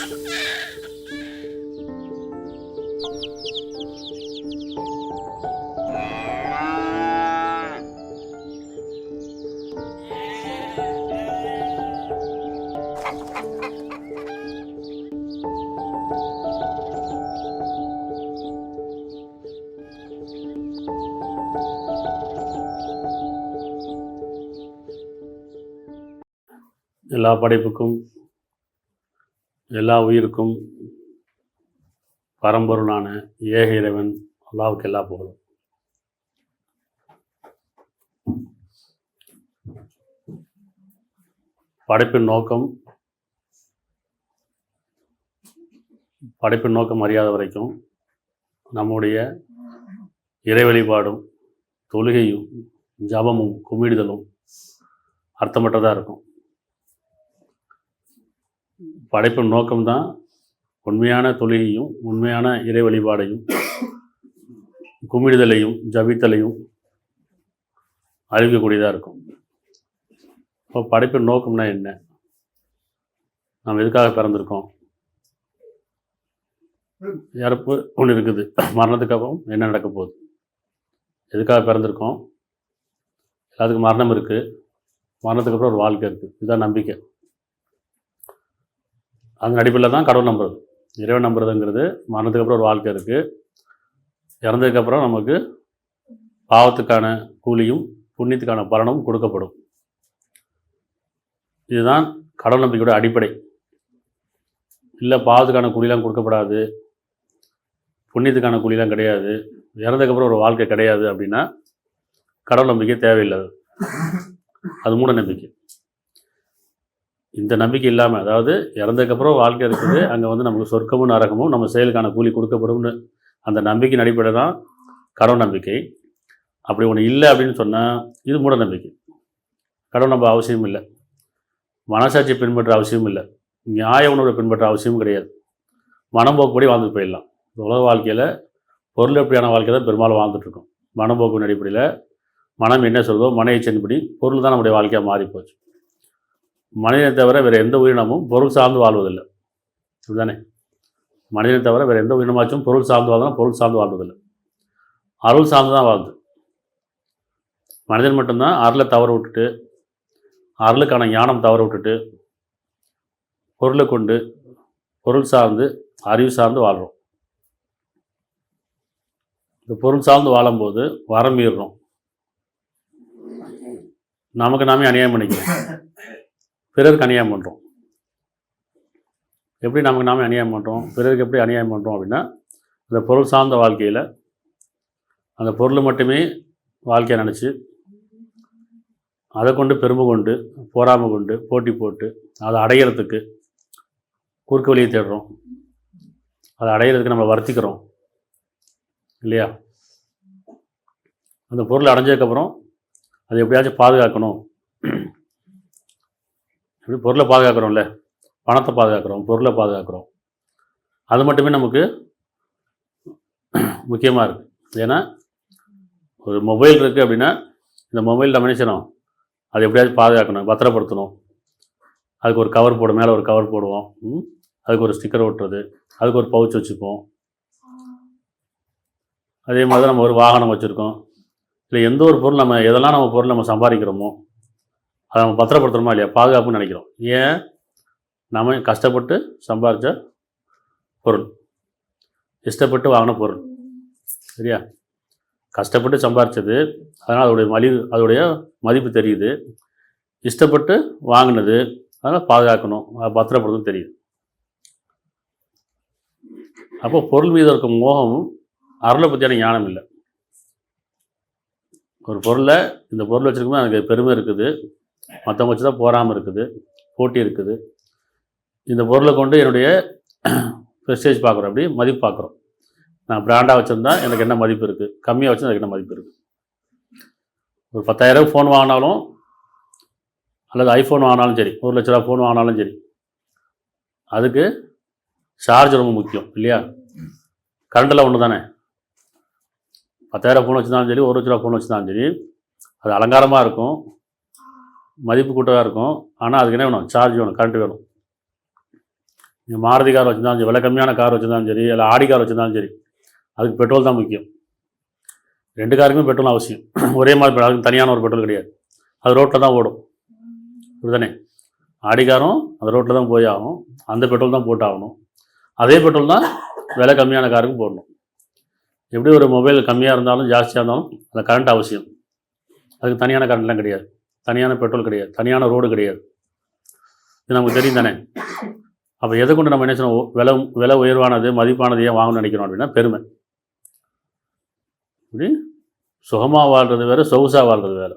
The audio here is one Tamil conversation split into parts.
எல்லா படைப்புக்கும் எல்லா உயிருக்கும் பரம்பொருளான ஏக இறைவன் அல்லாஹ்வுக்கு எல்லா புகழும். படைப்பின் நோக்கம் அறியாத வரைக்கும் நம்முடைய இறை வழிபாடும் தொழுகையும் ஜபமும் கும்பிடுதலும் அர்த்தமற்றதாக இருக்கும். படைப்பின் நோக்கம்தான் உண்மையான தொழுகையும் உண்மையான இறை வழிபாடையும் கும்பிடுதலையும் ஜபித்தலையும் அறிவிக்கக்கூடியதாக இருக்கும். இப்போ படைப்பின் நோக்கம்னா என்ன? நாம் எதுக்காக பிறந்திருக்கோம்? இறப்பு ஒன்று இருக்குது, மரணத்துக்கு அப்புறம் என்ன நடக்க போகுது? எதுக்காக பிறந்திருக்கோம்? எல்லாத்துக்கும் மரணம் இருக்குது, மரணத்துக்கு அப்புறம் ஒரு வாழ்க்கை இருக்குது. இதுதான் நம்பிக்கை. அந்த அடிப்படையில் தான் கடவுள் நம்புறது. இறைவன் நம்புறதுங்கிறது மரணத்துக்கு அப்புறம் ஒரு வாழ்க்கை இருக்குது, இறந்ததுக்கப்புறம் நமக்கு பாவத்துக்கான கூலியும் புண்ணியத்துக்கான பலனும் கொடுக்கப்படும். இதுதான் கடவுள் நம்பிக்கையோட அடிப்படை. இல்லை பாவத்துக்கான கூலிலாம் கொடுக்கப்படாது, புண்ணியத்துக்கான கூலிலாம் கிடையாது, இறந்ததுக்கப்புறம் ஒரு வாழ்க்கை கிடையாது அப்படின்னா கடவுள் நம்பிக்கை தேவையில்லாது, அது மூட நம்பிக்கை. இந்த நம்பிக்கை இல்லாமல், அதாவது இறந்ததுக்கப்புறம் வாழ்க்கை இருக்குது, அங்கே நமக்கு சொர்க்கமும் நரகமும் நம்ம செயலுக்கான கூலி கொடுக்கப்படும்னு அந்த நம்பிக்கையின் அடிப்படை தான் கடவுள் நம்பிக்கை. அப்படி ஒன்று இல்லை அப்படின்னு சொன்னால் இது மூட நம்பிக்கை. கடவுள் நம்ப அவசியம் இல்லை, மனசாட்சியை பின்பற்ற அவசியம் இல்லை, நியாய உணர்வை பின்பற்ற அவசியமும் கிடையாது. மனம்போக்குப்படி வாழ்ந்துட்டு போயிடலாம். உலக வாழ்க்கையில் பொருள் எப்படியான வாழ்க்கை தான் பெரும்பாலும் வாழ்ந்துட்டுருக்கோம். மனம்போக்கின் அடிப்படையில் மனம் என்ன சொல்வதோ மன இச்சையின்படி பொருள் தான் நம்முடைய வாழ்க்கையாக மாறிப்போச்சு. மனிதனை தவிர வேறு எந்த உயிரினமும் பொருள் சார்ந்து வாழ்வதில்லை, இதுதானே? மனிதனை தவிர வேறு எந்த உயிரினமாச்சும் பொருள் சார்ந்து வாழ்ந்தாலும் பொருள் சார்ந்து வாழ்வதில்லை, அருள் சார்ந்து தான் வாழ்ந்து. மனிதன் மட்டும்தான் அருளை தவற விட்டுட்டு, அருளுக்கான ஞானம் தவற விட்டுட்டு பொருளை கொண்டு பொருள் சார்ந்து அறிவு சார்ந்து வாழ்கிறோம். இந்த பொருள் சார்ந்து வாழும்போது வரம் மீறுறோம், நமக்கு நாமே அநியாயம் பண்ணிக்கிறோம், பிறருக்கு அநியாயம் பண்ணுறோம். எப்படி நமக்கு நாமே அநியாயம் பண்ணுறோம், பிறருக்கு எப்படி அநியாயம் பண்ணுறோம் அப்படின்னா, அந்த பொருள் சார்ந்த வாழ்க்கையில் அந்த பொருளை மட்டுமே வாழ்க்கையை நினச்சி அதை கொண்டு பெருமை கொண்டு போராமை கொண்டு போட்டி போட்டு அதை அடையிறதுக்கு குறுக்கு வழியை தேடுறோம், அதை அடையிறதுக்கு நம்ம வருத்திக்கிறோம் இல்லையா? அந்த பொருளை அடைஞ்சதுக்கப்புறம் அதை எப்படியாச்சும் பாதுகாக்கணும். எப்படி பொருளை பாதுகாக்கிறோம்ல, பணத்தை பாதுகாக்கிறோம், பொருளை பாதுகாக்கிறோம், அது மட்டுமே நமக்கு முக்கியமாக இருக்குது. ஏன்னா ஒரு மொபைல் இருக்குது அப்படின்னா இந்த மொபைல் நம்ம நினைச்சணும் அதை எப்படியாச்சும் பாதுகாக்கணும், பத்திரப்படுத்தணும். அதுக்கு ஒரு கவர் போடும், மேலே ஒரு கவர் போடுவோம், அதுக்கு ஒரு ஸ்டிக்கர் ஒட்டுறது, அதுக்கு ஒரு பவுச் வச்சுப்போம். அதே மாதிரி தான் நம்ம ஒரு வாகனம் வச்சுருக்கோம். இல்லை எந்த ஒரு பொருள் நம்ம எதெல்லாம் நம்ம பொருள் நம்ம சம்பாதிக்கிறோமோ அதை நம்ம பத்திரப்படுத்துகிறோமா இல்லையா, பாதுகாப்புன்னு நினைக்கிறோம். ஏன்? நம்ம கஷ்டப்பட்டு சம்பாதிச்ச பொருள், இஷ்டப்பட்டு வாங்கின பொருள், சரியா? கஷ்டப்பட்டு சம்பாதிச்சது, அதனால் அதோடைய மதிப்பு தெரியுது. இஷ்டப்பட்டு வாங்கினது, அதனால் பாதுகாக்கணும், அதை பத்திரப்படுத்தணும் தெரியுது. அப்போ பொருள் மீது இருக்க மோகமும் அருளை பற்றியான ஞானம் இல்லை. ஒரு பொருளை, இந்த பொருள் வச்சுருக்கும்போது எனக்கு பெருமை இருக்குது, மற்றவங்க வச்சு தான் போராமல் இருக்குது, போட்டி இருக்குது. இந்த பொருளை கொண்டு என்னுடைய ப்ரெஸ்டேஜ் பார்க்குறோம், அப்படி மதிப்பு பார்க்குறோம். நான் பிராண்டாக வச்சுருந்தா எனக்கு என்ன மதிப்பு இருக்குது, கம்மியாக வச்சுருந்தா எனக்கு என்ன மதிப்பு இருக்குது. ஒரு 10,000 ஃபோன் வாங்கினாலும் அல்லது ஐஃபோன் வாங்கினாலும் சரி, 1 லட்ச ரூபா ஃபோன் வாங்கினாலும் சரி, அதுக்கு சார்ஜ் ரொம்ப முக்கியம் இல்லையா? கரண்டெல்லாம் ஒன்று தானே. 10,000 ஃபோன் வச்சுருந்தாலும் சரி, 1 லட்ச ரூபா ஃபோன் வச்சுருந்தாலும் சரி, அது அலங்காரமாக இருக்கும், மதிப்பு கூட்டதாக இருக்கும். ஆனால் அதுக்கு என்ன வேணும்? சார்ஜ் வேணும், கரண்ட் வேணும். நீங்கள் மாருதி கார் வச்சுருந்தாலும் சரி, விலை கம்மியான கார் வச்சுருந்தாலும் சரி, இல்லை ஆடி கார் வச்சுருந்தாலும் சரி, அதுக்கு பெட்ரோல் தான் முக்கியம். 2 காருக்குமே பெட்ரோல் அவசியம். ஒரே மாதிரி அதுக்கு தனியான ஒரு பெட்ரோல் கிடையாது. அது ரோட்டில் தான் ஓடும், அப்படிதானே? ஆடி காரும் அந்த ரோட்டில் தான் போய் ஆகணும், அந்த பெட்ரோல் தான் போட்டு ஆகணும். அதே பெட்ரோல் தான் விலை கம்மியான காருக்கு போடணும். எப்படி ஒரு மொபைல் கம்மியாக இருந்தாலும் ஜாஸ்தியாக இருந்தாலும் அந்த கரண்ட் அவசியம். அதுக்கு தனியான கரண்ட்லாம் கிடையாது, தனியான பெட்ரோல் கிடையாது, தனியான ரோடு கிடையாது. இது நமக்கு தெரியும் தானே? அப்போ எதை கொண்டு நம்ம என்ன செய்யணும்? விலை உயர்வானது மதிப்பானது ஏன் வாங்கணும்னு நினைக்கிறோம் அப்படின்னா பெருமை. இப்படி சுகமாக வாழ்கிறது வேறு, சொகுசாக வாழ்கிறது வேறு.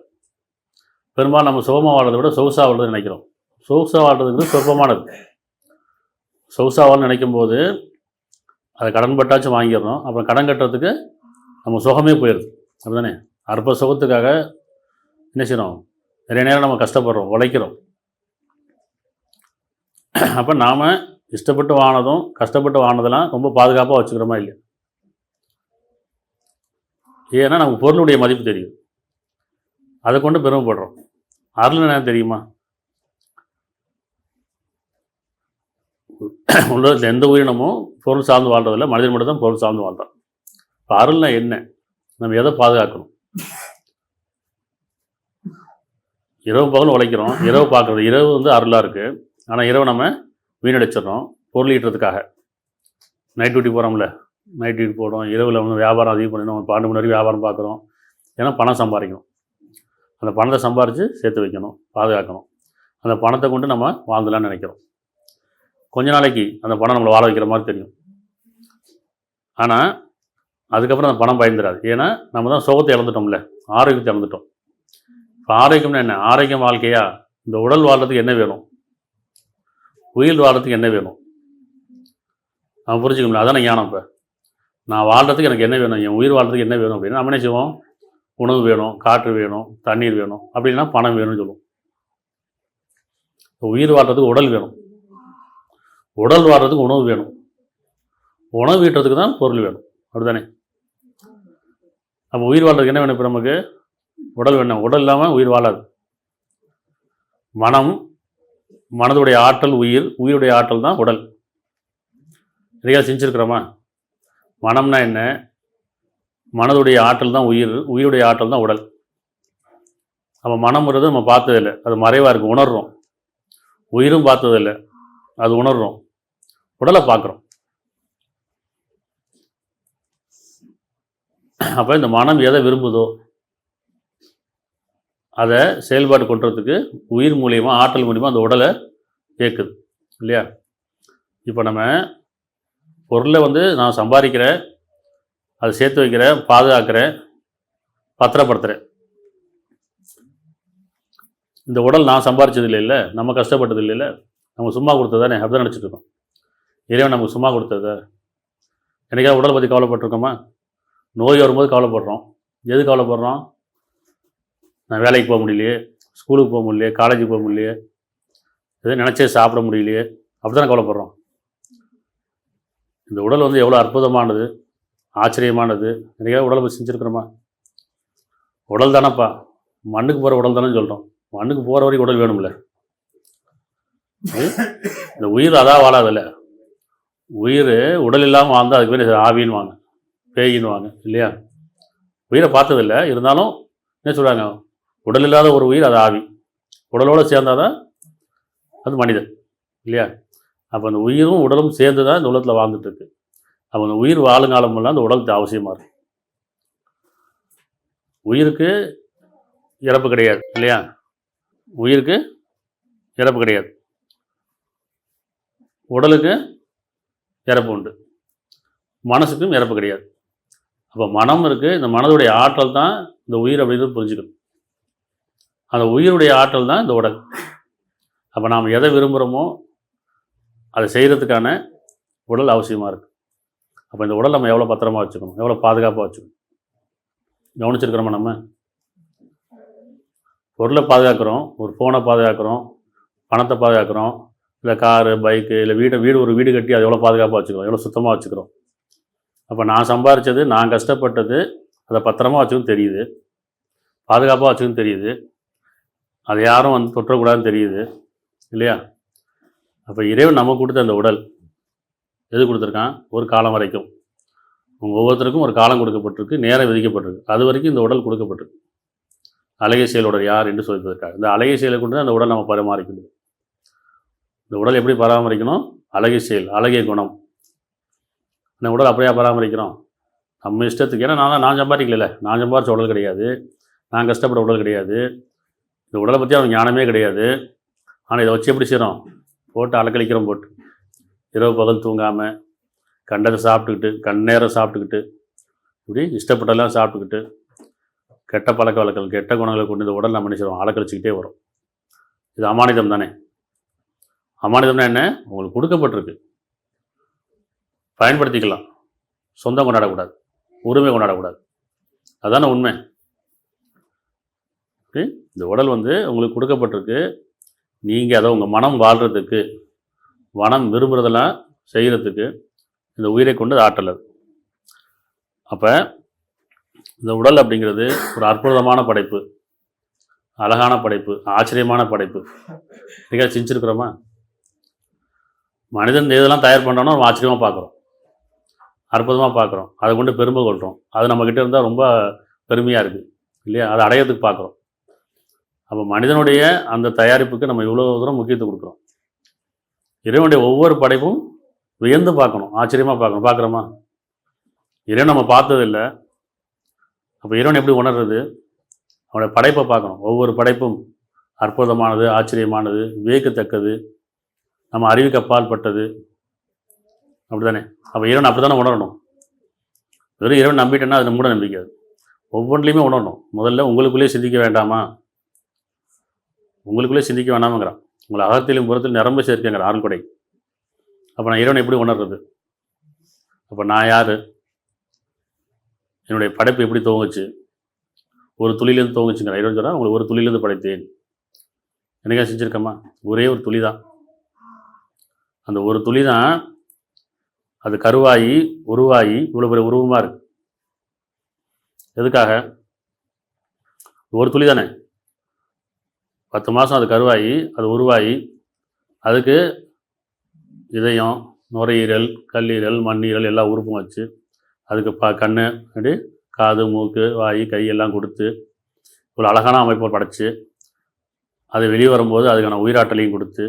பெரும்பாலும் நம்ம சுகமாக வாழ்றதை விட சொகுசாக வாழ்றது நினைக்கிறோம். சொகுசாக வாழ்றதுங்கிறது சொற்பமானது. சொகுசாக வாழ்னு நினைக்கும் போது அதை கடன் பட்டாச்சும் வாங்கிடுறோம். அப்புறம் கடன் கட்டுறதுக்கு நம்ம சுகமே போயிடுது, அப்படி தானே? அற்ப சுகத்துக்காக என்ன செய்யணும்? நிறைய நேரம் நம்ம கஷ்டப்படுறோம், உழைக்கிறோம். அப்போ நாம் இஷ்டப்பட்டு வாங்கினதும் கஷ்டப்பட்டு வாங்கினதெல்லாம் ரொம்ப பாதுகாப்பாக வச்சுக்கிறோமா இல்லையா? ஏன்னா நமக்கு பொருளுடைய மதிப்பு தெரியும், அதை கொண்டு பெருமைப்படுறோம். அருள் என்ன தெரியுமா? உலகத்தில் எந்த உயிரினமும் பொருள் சார்ந்து வாழ்றதில்லை, மனிதன் மட்டும் தான் பொருள் சார்ந்து வாழ்றான். இப்போ அருள்னா என்ன? நம்ம எதை பாதுகாக்கணும்? இரவு பகல் உழைக்கிறோம், இரவு பார்க்குறது, இரவு வந்து அருளாக இருக்குது. ஆனால் இரவு நம்ம வீணடிச்சிடறோம் பொருள் ஈட்டுறதுக்காக. நைட் டியூட்டி போகிறோம்ல, நைட் டியூட்டி போகிறோம், இரவில் வந்து வியாபாரம் அதிகம் பண்ணணும், 12 மணி வரைக்கும் வியாபாரம் பார்க்குறோம். ஏன்னா பணம் சம்பாதிக்கணும். அந்த பணத்தை சம்பாரித்து சேர்த்து வைக்கணும், பாதுகாக்கணும். அந்த பணத்தை கொண்டு நம்ம வாழ்ந்துலான்னு நினைக்கிறோம். கொஞ்ச நாளைக்கு அந்த பணம் நம்மளை வாழ வைக்கிற மாதிரி தெரியும். ஆனால் அதுக்கப்புறம் அந்த பணம் பயந்துடாது. ஏன்னா நம்ம தான் சுகத்தை இழந்துட்டோம்ல, ஆரோக்கியத்தை இழந்துட்டோம். இப்போ ஆரோக்கியம்னா என்ன? ஆரோக்கியம் வாழ்க்கையா? இந்த உடல் வாழ்றதுக்கு என்ன வேணும்? உயிர் வாழ்றதுக்கு என்ன வேணும்? நம்ம புரிஞ்சுக்கணும். அதான ஞானம். இப்போ நான் வாழ்றதுக்கு எனக்கு என்ன வேணும், என் உயிர் வாழ்றதுக்கு என்ன வேணும் அப்படின்னா நம்ம என்ன செய்வோம்? உணவு வேணும், காற்று வேணும், தண்ணீர் வேணும், அப்படின்னா பணம் வேணும்னு சொல்லுவோம். இப்போ உயிர் வாழ்றதுக்கு உடல் வேணும், உடல் வாழ்றதுக்கு உணவு வேணும், உணவு ஈட்டுறதுக்கு தான் பொருள் வேணும், அப்படிதானே? நம்ம உயிர் வாழ்றதுக்கு என்ன வேணும்? இப்போ நமக்கு உடல் வேணும். உடல் இல்லாமல் உயிர் வாழாது. மனம், மனதுடைய ஆற்றல் உயிர், உயிருடைய ஆற்றல் தான் உடல். நிறையா செஞ்சுருக்கிறோமா? மனம்னா என்ன? மனதுடைய ஆற்றல் தான் உயிர், உயிருடைய ஆற்றல் தான் உடல். நம்ம மனம்ங்கிறது நம்ம பார்த்ததில்லை, அது மறைவாக இருக்குது, உணர்றோம். உயிரும் பார்த்ததில்லை, அது உணர்றோம். உடலை பார்க்குறோம். அப்போ இந்த மனம் எதை விரும்புதோ அதை செயல்பாடு கொண்டுறதுக்கு உயிர் மூலியமாக, ஆற்றல் மூலியமாக அந்த உடலை இயக்குது இல்லையா? இப்போ நம்ம பொருளை வந்து நான் சம்பாதிக்கிறேன், அதை சேர்த்து வைக்கிறேன், பாதுகாக்கிறேன், பத்திரப்படுத்துகிறேன். இந்த உடல் நான் சம்பாதிச்சது இல்லை, நம்ம கஷ்டப்பட்டது இல்லை, நம்ம சும்மா கொடுத்ததானே, அப்படி தான் நினச்சிட்டு இருக்கோம். இறைவன் நமக்கு சும்மா கொடுத்தது. என்னைக்காவது உடலை பற்றி கவலைப்பட்டிருக்கோமா? நோய் வரும்போது கவலைப்படுறோம். எது கவலைப்படுறோம்? நான் வேலைக்கு போக முடியலையே, ஸ்கூலுக்கு போக முடியலையே, காலேஜுக்கு போக முடியலையே, எதுவும் நினச்சே சாப்பிட முடியலையே, அப்படி தானே கவலைப்படுறோம். இந்த உடல் வந்து எவ்வளோ அற்புதமானது, ஆச்சரியமானது. என்னைக்காவது உடலை பற்றி செஞ்சுருக்கிறோமா? உடல் தானேப்பா, மண்ணுக்கு போகிற உடல் தானே சொல்கிறோம். மண்ணுக்கு போகிற வரைக்கும் உடல் வேணும்ல. இந்த உயிர் அதான் வாழாதில்ல. உயிர் உடல் இல்லாமல் வாழ்ந்தால் அதுக்கு பேர் ஆவின்னு வாங்க, பேயின்னு வாங்க இல்லையா? உயிரை பார்த்ததில்லை, இருந்தாலும் என்ன சொல்கிறாங்க? உடல் இல்லாத ஒரு உயிர் அது ஆவி, உடலோடு சேர்ந்தால் தான் அது மனிதன் இல்லையா? அப்போ அந்த உயிரும் உடலும் சேர்ந்து தான் இந்த உலகத்தில் வாழ்ந்துட்டுருக்கு. அப்போ அந்த உயிர் வாழுங்காலமெல்லாம் அந்த உடலுக்கு அவசியமாக இருக்கும். உயிருக்கு இறப்பு கிடையாது இல்லையா? உயிருக்கு இறப்பு கிடையாது, உடலுக்கு இறப்பு உண்டு, மனசுக்கும் இறப்பு கிடையாது. அப்போ மனம் இருக்குது, இந்த மனதுடைய ஆற்றல் தான் இந்த உயிர் அப்படின்றது புரிஞ்சுக்கணும். அந்த உயிருடைய ஆற்றல் தான் இந்த உடல். அப்போ நாம் எதை விரும்புகிறோமோ அதை செய்கிறதுக்கான உடல் அவசியமாக இருக்குது. அப்போ இந்த உடல் நம்ம எவ்வளோ பத்திரமா வச்சுக்கணும், எவ்வளோ பாதுகாப்பாக வச்சுக்கணும், கவனிச்சிருக்கிறோமா? நம்ம பொருளை பாதுகாக்கிறோம், ஒரு ஃபோனை பாதுகாக்கிறோம், பணத்தை பாதுகாக்கிறோம், இல்லை காரு, பைக்கு, இல்லை வீடு ஒரு வீடு கட்டி அதை எவ்வளோ பாதுகாப்பாக வச்சுக்கிறோம், எவ்வளோ சுத்தமாக வச்சுக்கிறோம். அப்போ நான் சம்பாதிச்சது, நான் கஷ்டப்பட்டது, அதை பத்திரமா வச்சுக்கணும் தெரியுது, பாதுகாப்பாக வச்சுக்கணும் தெரியுது, அதை யாரும் வந்து தொற்றக்கூடாதுன்னு தெரியுது இல்லையா? அப்போ இறைவன் நம்ம கொடுத்த அந்த உடல் எது கொடுத்துருக்கான்? ஒரு காலம் வரைக்கும். உங்கள் ஒவ்வொருத்தருக்கும் ஒரு காலம் கொடுக்கப்பட்டிருக்கு, நேரம் விதிக்கப்பட்டிருக்கு. அது வரைக்கும் இந்த உடல் கொடுக்கப்பட்டிருக்கு. அழகிய செயலோட யார் என்று சொல்வதற்காக. இந்த அழகிய செயலை கொண்டு அந்த உடல் நம்ம பராமரிக்கணும். இந்த உடல் எப்படி பராமரிக்கணும்? அழகிய செயல், அழகிய குணம். இந்த உடல் அப்படியே பராமரிக்கிறோம் நம்ம இஷ்டத்துக்கு. ஏன்னா நான் சம்பாதிக்கல, நான் சம்பாதிச்ச உடல் கிடையாது, நான் கஷ்டப்பட்ட உடல் கிடையாது, இந்த உடலை பற்றி அவனுக்கு ஞானமே கிடையாது. ஆனால் இதை வச்சு எப்படி செய்கிறோம்? போட்டு அலக்கழிக்கிறோம். போட்டு இரவு பகல் தூங்காமல் கண்டதை சாப்பிட்டுக்கிட்டு, கண்ணேரம் சாப்பிட்டுக்கிட்டு, இப்படி இஷ்டப்பட்டெல்லாம் சாப்பிட்டுக்கிட்டு, கெட்ட பழக்க வழக்கங்கள், கெட்ட குணங்களை கொண்டு இந்த உடல் நம்ம நினைச்சிடும் அலக்கழிச்சிக்கிட்டே வரும். இது அமானிதம் தானே? அமானிதம்னா என்ன? உங்களுக்கு கொடுக்கப்பட்டிருக்கு, பயன்படுத்திக்கலாம். சொந்தம் கொண்டாடக்கூடாது, உரிமை கொண்டாடக்கூடாது. அதுதானே உண்மை. இந்த உடல் உங்களுக்கு கொடுக்கப்பட்டிருக்கு. நீங்கள் அதை உங்கள் மனம் வாழ்கிறதுக்கு, மனம் விரும்புகிறதெல்லாம் செய்கிறதுக்கு இந்த உயிரை கொண்டு ஆற்றல். அப்போ இந்த உடல் அப்படிங்கிறது ஒரு அற்புதமான படைப்பு, அழகான படைப்பு, ஆச்சரியமான படைப்பு. நீங்கள் செஞ்சுருக்கிறோமா? மனிதன் இதெல்லாம் தயார் பண்ணுறோன்னா நம்ம ஆச்சரியமாக பார்க்குறோம், அற்புதமாக பார்க்குறோம், அதை கொண்டு பெருமை கொள்கிறோம். அது நம்மக்கிட்ட இருந்தால் ரொம்ப பெருமையாக இருக்குது இல்லையா? அதை அடையிறதுக்கு பார்க்குறோம். அப்போ மனிதனுடைய அந்த தயாரிப்புக்கு நம்ம இவ்வளோ தூரம் முக்கியத்துவம் கொடுக்குறோம். இறைவனுடைய ஒவ்வொரு படைப்பும் வியந்து பார்க்கணும், ஆச்சரியமாக பார்க்கணும். பார்க்குறோமா? இறைவன் நம்ம பார்த்ததில்லை. அப்போ இறைவன் எப்படி உணர்றது? அவனுடைய படைப்பை பார்க்கணும். ஒவ்வொரு படைப்பும் அற்புதமானது, ஆச்சரியமானது, வியக்கத்தக்கது, நம்ம அறிவுக்கு அப்பாற்பட்டது. அப்படி தானே? அப்போ இறைவன் அப்படி தானே உணரணும். வெறும் இறைவன் நம்பிட்டேன்னா அது மூட நம்பிக்கை. ஒவ்வொன்றிலையுமே உணரணும். முதல்ல உங்களுக்குள்ளேயே சிந்திக்க வேண்டாமா? உங்களுக்குள்ளே சிந்திக்க வேண்டாமங்கிறான். உங்களை அகத்திலும் புறத்தில் நிரம்ப சேர்க்குங்கிற ஆழ்கொடை. அப்போ நான் இறைவனை எப்படி உணர்றது? அப்போ நான் யார்? என்னுடைய படைப்பு எப்படி துவங்குச்சு? ஒரு துளியிலேருந்து துவங்குச்சுங்கிற இறைவன் சொல்கிறான். உங்களை ஒரு துளியிலேருந்து படைத்தேன். எனக்கா செஞ்சுருக்கம்மா? ஒரே ஒரு துளி தான். அந்த ஒரு துளி தான் அது கருவாகி உருவாகி இவ்வளோ பெரிய உருவமாக இருக்குது. எதுக்காக? ஒரு துளி தானே. 10 மாதம் அது கருவாகி, அது உருவாகி, அதுக்கு இதயம், நுரையீரல், கல்லீரல், மண்ணீரல் எல்லா உறுப்பும் வச்சு, அதுக்கு கண், அப்படி காது, மூக்கு, வாய், கை எல்லாம் கொடுத்து ஒரு அழகான அமைப்பை படைச்சு, அது வெளியே வரும்போது அதுக்கான உயிராற்றலையும் கொடுத்து,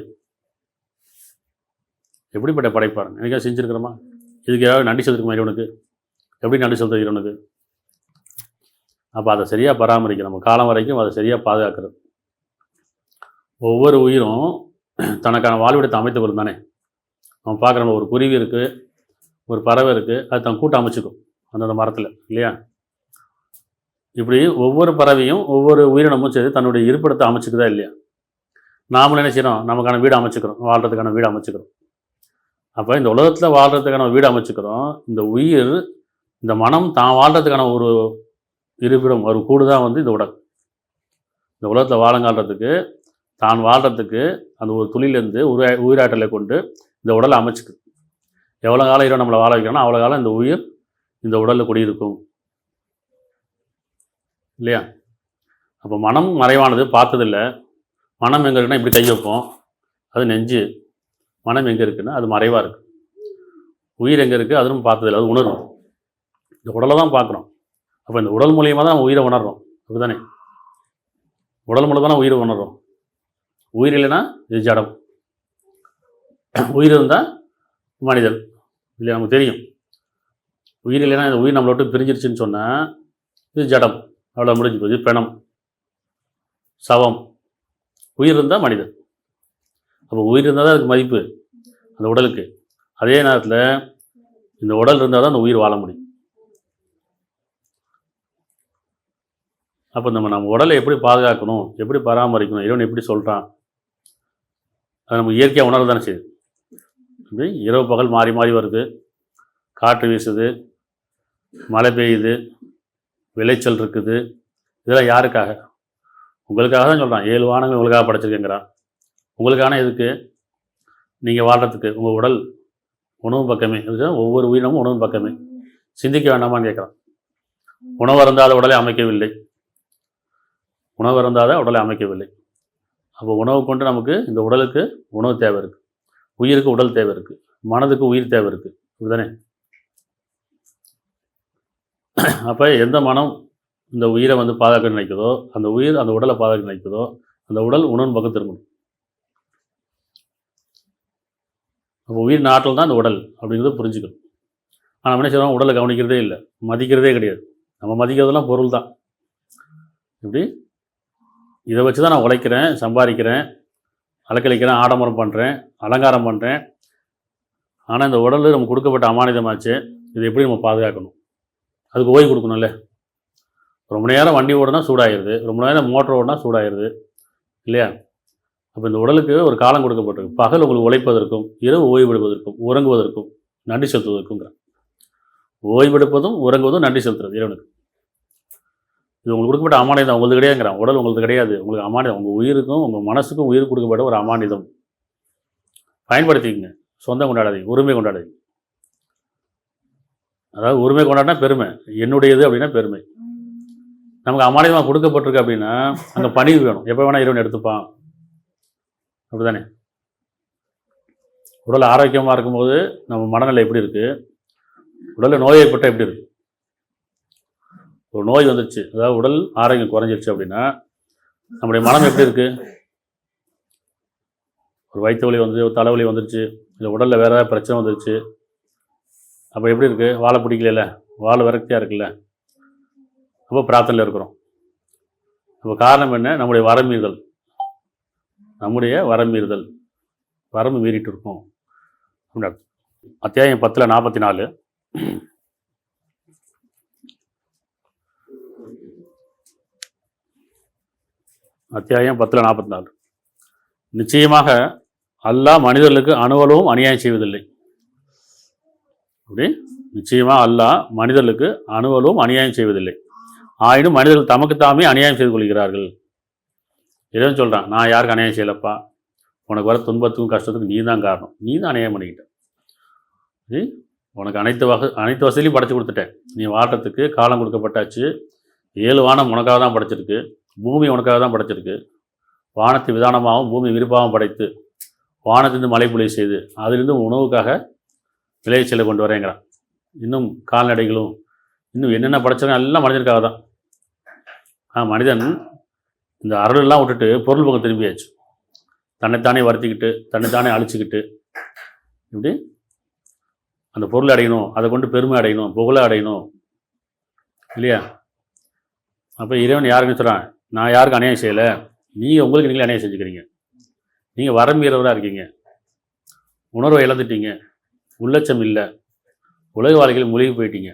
எப்படிப்பட்ட படைப்பார்? எனக்கா செஞ்சுருக்கிறோமா? இதுக்கு ஏதாவது நன்றி செலுத்துக்குமா இறைவனுக்கு? எப்படி நன்றி செலுத்த இறைவனுக்கு? அப்போ அதை சரியாக பராமரிக்கணும். நம்ம காலம் வரைக்கும் அதை சரியாக பாதுகாக்கிறது. ஒவ்வொரு உயிரும் தனக்கான வாழ்விடத்தை அமைத்துக்கொள்ளும் தானே. நம்ம பார்க்குறோம், ஒரு குருவி இருக்குது, ஒரு பறவை இருக்குது, அது தன் கூட்டம் அமைச்சுக்கும் அந்தந்த மரத்தில் இல்லையா? இப்படி ஒவ்வொரு பறவையும் ஒவ்வொரு உயிரினமும் சரி தன்னுடைய இருப்பிடத்தை அமைச்சுக்குதா இல்லையா? நாமளும் என்ன செய்யணும்? நமக்கான வீடு அமைச்சுக்கிறோம், வாழ்கிறதுக்கான வீடு அமைச்சுக்கிறோம். அப்போ இந்த உலகத்தில் வாழ்கிறதுக்கான வீடு அமைச்சுக்கிறோம். இந்த உயிர், இந்த மனம் தான் வாழ்கிறதுக்கான ஒரு இருப்பிடம், ஒரு கூடு தான் இந்த உடல். இந்த உலகத்தில் வாழங்காலத்துக்கு, தான் வாழ்கிறதுக்கு அந்த ஒரு துளியிலேருந்து உயிராற்றலை கொண்டு இந்த உடலை அமைச்சுக்குது. எவ்வளோ காலம் இறைவன் நம்மளை வாழ வைக்கணும்னா அவ்வளோ காலம் இந்த உயிர் இந்த உடலில் குடியிருக்கும் இல்லையா? அப்போ மனம் மறைவானது, பார்த்ததில்லை. மனம் எங்கே இருக்குன்னா இப்படி கை வைப்போம், அது நெஞ்சு. மனம் எங்கே இருக்குன்னா அது மறைவாக இருக்குது. உயிர் எங்கே இருக்குது அதுவும் பார்த்ததில்லை, அது உணரும். இந்த உடலை தான் பார்க்குறோம். அப்போ இந்த உடல் மூலியமாக தான் நம்ம உயிரை உணர்றோம். அப்படி தானே? உடல் மூலம் தானே உயிரை உணர்றோம். உயிர் இல்லைன்னா இது ஜடம். உயிர் இருந்தால் மனிதன் இல்லையா? நமக்கு தெரியும். உயிர் இல்லைன்னா இந்த உயிர் நம்மளை விட்டு பிரிஞ்சிருச்சுன்னு சொன்னால் இது ஜடம், அவ்வளோ முடிஞ்சு போகுது. பிணம், சவம். உயிர் இருந்தால் மனிதன். அப்போ உயிர் இருந்தால் தான் அதுக்கு மதிப்பு அந்த உடலுக்கு. அதே நேரத்தில் இந்த உடல் இருந்தால் தான் அந்த உயிர் வாழ முடியும். அப்போ நம்ம உடலை எப்படி பாதுகாக்கணும், எப்படி பராமரிக்கணும், இறைவன் எப்படி சொல்கிறான், அது நம்ம இயற்கையாக உணர்வு தானே செய்யுது. இப்படி இரவு பகல் மாறி மாறி வருது, காற்று வீசுது, மழை பெய்யுது, விளைச்சல் இருக்குது. இதெல்லாம் யாருக்காக? உங்களுக்காக தான் சொல்கிறான். 7 வானங்கள் உங்களுக்காக படைச்சிருக்கேங்கிறான். உங்களுக்கான எதுக்கு? நீங்கள் வாழ்கிறதுக்கு. உங்கள் உடல் உணவு பக்கமே, ஒவ்வொரு உயிரினமும் உணவு பக்கமே. சிந்திக்க வேண்டாமான்னு கேட்குறான். உணவு அருந்தாத உடலை அமைக்கவில்லை, உணவு அருந்தாத உடலை அமைக்கவில்லை. அப்போ உணவு கொண்டு நமக்கு இந்த உடலுக்கு உணவு தேவை இருக்குது, உயிருக்கு உடல் தேவை இருக்குது. மனதுக்கு உயிர் தேவை இருக்குது, இப்படிதானே? அப்போ எந்த மனம் இந்த உயிரை வந்து பாதுகாக்க நினைக்குதோ, அந்த உயிர் அந்த உடலை பாதுகாக்க நினைக்குதோ, அந்த உடல் உணர்வு பக்கம் திரும்பணும். அப்போ உயிர் ஆற்றல் தான் அந்த உடல் அப்படிங்கிறத புரிஞ்சுக்கணும். ஆனால் நம்ம என்ன செய்வோம், உடலை கவனிக்கிறதே இல்லை, மதிக்கிறதே கிடையாது. நம்ம மதிக்கிறதெல்லாம் பொருள் தான். இப்படி இதை வச்சு தான் நான் உழைக்கிறேன், சம்பாதிக்கிறேன், அலக்களிக்கிறேன், ஆடம்பரம் பண்ணுறேன், அலங்காரம் பண்ணுறேன். ஆனால் இந்த உடல் நமக்கு கொடுக்கப்பட்ட அமானிதமாச்சு, இதை எப்படி நம்ம பாதுகாக்கணும்? அதுக்கு ஓய்வு கொடுக்கணும்ல. ரொம்ப நேரம் வண்டி ஓடினா சூடாகிடுது, ரொம்ப நேரம் மோட்டர் ஓடினா சூடாகிடுது இல்லையா? அப்போ இந்த உடலுக்கு ஒரு காலம் கொடுக்கப்பட்டிருக்கு. பகல் உங்களுக்கு உழைப்பதற்கும், இரவு ஓய்வெடுப்பதற்கும், உறங்குவதற்கும், நன்றி செலுத்துவதற்குங்கிற. ஓய்வெடுப்பதும் உறங்குவதும் நன்றி செலுத்துறது இறைவனுக்கு. இது உங்களுக்கு கொடுக்கப்பட்ட அமானிதம், உங்களுக்கு கிடையாதுங்கிறான். உடல் உங்களுக்கு கிடையாது, உங்களுக்கு அமானிதம். உங்கள் உயிருக்கும் உங்கள் மனசுக்கும் உயிர் கொடுக்கப்பட்ட ஒரு அமானிதம். பயன்படுத்திக்கங்க, சொந்தம் கொண்டாடாதீங்க, உரிமை கொண்டாடாதீங்க. அதாவது உரிமை கொண்டாடினா பெருமை, என்னுடையது அப்படின்னா பெருமை. நமக்கு அமானிதமாக கொடுக்கப்பட்டிருக்கு அப்படின்னா அங்கே பணிவு வேணும். எப்போ வேணால் இறைவன் எடுத்துப்பான், அப்படிதானே? உடல் ஆரோக்கியமாக இருக்கும்போது நம்ம மனநிலை எப்படி இருக்குது, உடலில் நோய் ஏற்பட்டால் எப்படி இருக்குது? ஒரு நோய் வந்துருச்சு, அதாவது உடல் ஆரோக்கியம் குறைஞ்சிருச்சு அப்படின்னா நம்முடைய மனம் எப்படி இருக்குது? ஒரு வயிற்று வலி வந்து, ஒரு தலைவலி வந்துருச்சு, இல்லை உடலில் வேறு ஏதாவது பிரச்சனை வந்துருச்சு, அப்போ எப்படி இருக்குது? வாழை பிடிக்கல, வாழை விரக்தியாக இருக்குல்ல, அப்போ பிரார்த்தனையில் இருக்கிறோம். அப்போ காரணம் என்ன? நம்முடைய வரமீறுதல், வரம்பு மீறிட்டு இருக்கோம் அப்படின்னு அர்த்தம். அத்தியாயம் 10:44. அத்தியாயம் 10:44. நிச்சயமாக அல்லாஹ் மனிதர்களுக்கு அணுவளவும் அநியாயம் செய்வதில்லை. அப்படி நிச்சயமாக அல்லாஹ் மனிதர்களுக்கு அணுவளவும் அநியாயம் செய்வதில்லை. ஆயினும் மனிதர்கள் தமக்குத்தாமே அநியாயம் செய்து கொள்கிறார்கள். இறைவன் சொல்கிறான், நான் யாருக்கு அநியாயம் செய்யலப்பா, உனக்கு வர துன்பத்துக்கும் கஷ்டத்துக்கும் நீ தான் காரணம், நீ தான் அநியாயம் பண்ணிக்கிட்ட. உனக்கு அனைத்து வசதியும் படைச்சி கொடுத்துட்டேன், நீ வாட்டத்துக்கு காலம் கொடுக்கப்பட்டாச்சு. 7 வானம் உனக்காக தான் படைச்சிருக்கு, பூமி உனக்காக தான் படைச்சிருக்கு. வானத்தை விதானமாகவும் பூமி விருப்பாகவும் படைத்து, வானத்திலிருந்து மழை பொழிய செய்து, அதிலிருந்து உணவுக்காக விளைச்சலை கொண்டு வரேங்கிறான். இன்னும் கால்நடைகளும் இன்னும் என்னென்ன படைச்சாங்க எல்லாம் மனிதனுக்காக தான். மனிதன் இந்த அருளெல்லாம் விட்டுட்டு பொருள் பக்கம் திரும்பியாச்சு. தன்னைத்தானே வருத்திக்கிட்டு, தன்னைத்தானே அழிச்சிக்கிட்டு, இப்படி அந்த பொருளை அடையணும், அதை கொண்டு பெருமை அடையணும், புகழை அடையணும் இல்லையா? அப்போ இறைவன் யாருன்னு சொல்கிறான், நான் யாருக்கும் அநியாயம் செய்யலை, நீங்கள் உங்களுக்கு நீங்களே அநியாயம் செஞ்சுக்கிறீங்க. நீங்கள் வரம்பீரவராக இருக்கீங்க, உணர்வை இழந்துட்டீங்க, உள்ளச்சம் இல்லை, உலக வாழ்க்கையில் மூழ்கி போயிட்டீங்க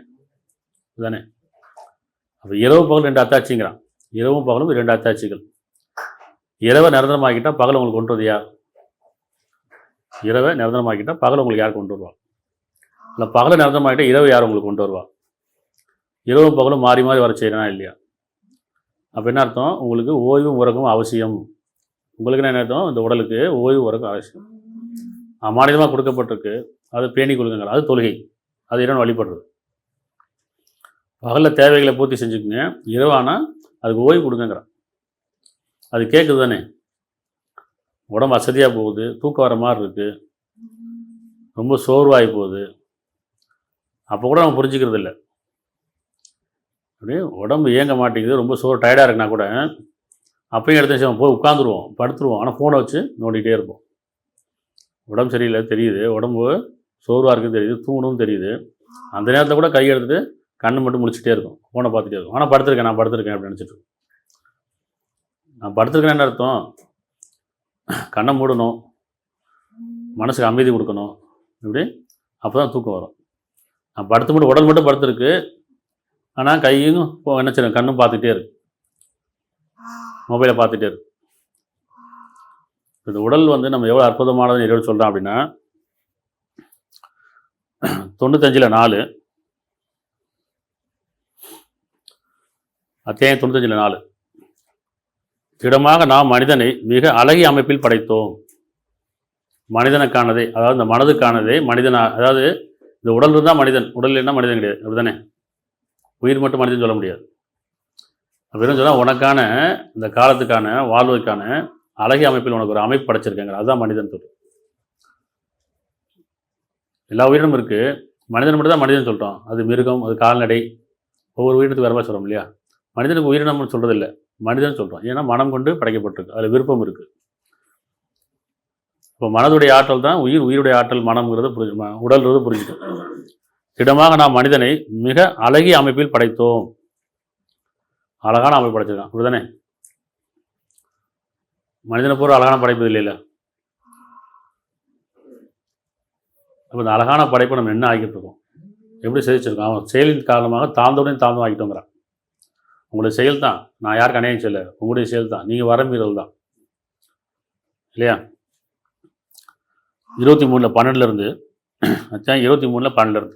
தானே? அப்போ இரவு பகல் 2 அத்தாட்சிங்கிறான். இரவும் பகலும் 2 அத்தாட்சிகள். இரவை நிரந்தரமாக்கிட்டால் பகல் உங்களுக்கு கொண்டு வருது யார்? இரவை நிரந்தரமாக்கிட்டால் பகல் உங்களுக்கு யார் கொண்டு வருவா? இல்லை பகலை நிரந்தரமாக்கிட்டால் இரவு யார் உங்களுக்கு கொண்டு வருவா? இரவும் பகலும் மாறி மாறி வர செய்யறனா இல்லையா? அப்போ என்ன அர்த்தம்? உங்களுக்கு ஓய்வும் உறக்கமும் அவசியம். உங்களுக்கு என்ன அர்த்தம்? இந்த உடலுக்கு ஓய்வு உறக்கம் அவசியம். அமானிதமாக கொடுக்கப்பட்டிருக்கு, அதை பேணி கொடுக்குங்க. அது தொழுகை, அது இறைவன் வழிபடுறது. பகலில் தேவைகளை பூர்த்தி செஞ்சுக்குங்க, இரவானால் அதுக்கு ஓய்வு கொடுங்கிறான். அது கேட்குது தானே? உடம்பு அசதியாக போகுது, தூக்கம் வர மாதிரி இருக்குது, ரொம்ப சோர்வாகி போகுது, அப்போ கூட நம்ம புரிஞ்சுக்கிறது இல்லை. அப்படியே உடம்பு இயங்க மாட்டேங்குது, ரொம்ப டயர்டாக இருக்குன்னா கூட அப்பயும் எடுத்து போய் உட்காந்துருவோம், படுத்துருவோம். ஆனால் ஃபோனை வச்சு நோண்டிகிட்டே இருப்போம். உடம்பு சரியில்லை தெரியுது, உடம்பு சோர்வாக இருக்குன்னு தெரியுது, தூங்கணும்னு தெரியுது. அந்த நேரத்தில் கூட கை எடுத்துகிட்டு கண்ணு மட்டும் முழிச்சிட்டே இருக்கும், ஃபோனை பார்த்துட்டே இருக்கும். ஆனால் நான் படுத்திருக்கேன் அப்படின்னு நினச்சிட்டு. நான் படுத்திருக்கேன்னு அர்த்தம், கண்ணை மூடணும், மனசுக்கு அமைதி கொடுக்கணும், இப்படி அப்போ தான் தூக்கம் வரும். நான் படுத்து மட்டும் உடல் மட்டும் படுத்துருக்கு, ஆனால் கையும் என்ன செய்யணும், கண்ணும் பார்த்துட்டே இருக்கு, மொபைலை பார்த்துட்டே இருக்கு. இந்த உடல் வந்து நம்ம எவ்வளோ அற்புதமானதுன்னு இறைவன் சொல்கிறோம் அப்படின்னா 95:4 அத்தியாயம் 95:4 திடமாக நாம் மனிதனை மிக அழகிய அமைப்பில் படைத்தோம். மனிதனுக்கானதே, அதாவது இந்த மனதுக்கானதே மனிதனா, அதாவது இந்த உடல் இருந்தால் மனிதன், உடல் இல்லைன்னா மனிதன் கிடையாது, அப்படிதானே? உயிர் மட்டும் மனிதன் சொல்ல முடியாது. அப்படின்னு சொன்னால் உனக்கான இந்த காலத்துக்கான வாழ்வதற்கான அழகிய அமைப்பில் உனக்கு ஒரு அமைப்பு படைச்சிருக்காங்க, அதுதான் மனிதன் சொல்ற. எல்லா உயிரினமும் இருக்குது. மனிதன் மட்டும் தான் மனிதன் சொல்கிறோம். அது மிருகம், அது கால்நடை, ஒவ்வொரு உயிரினத்துக்கு வேறு மாதிரி சொல்கிறோம் இல்லையா? மனிதனுக்கு உயிரினம்னு சொல்கிறது இல்லை, மனிதன் சொல்கிறோம். ஏன்னா மனம் கொண்டு படைக்கப்பட்டிருக்கு, அதில் விருப்பம் இருக்குது. இப்போ மனதுடைய ஆற்றல் தான் உயிர், உயிருடைய ஆற்றல் மனம்ங்கிறது உடல்றது புரிஞ்சுக்கும். திடமாக நாம் மனிதனை மிக அழகிய அமைப்பில் படைத்தோம். அழகான அமைப்பு படைச்சிருக்கான், அப்படிதானே? மனிதனை பூரா அழகான படைப்பு இல்லைல்ல. அப்போ இந்த அழகான படைப்பை நம்ம என்ன ஆகிட்டு இருக்கோம், எப்படி செஞ்சிருக்கோம்? அவன் செயலின் காரணமாக தாழ்ந்தவுடனே தாழ்ந்து ஆகிட்டோங்கிறான். உங்களுடைய செயல் தான், நான் யாருக்கு அநியாயம் செய்யலை, உங்களுடைய செயல் தான், நீங்கள் வரமீறல் தான் இல்லையா? 23:12 அச்சான் 23:12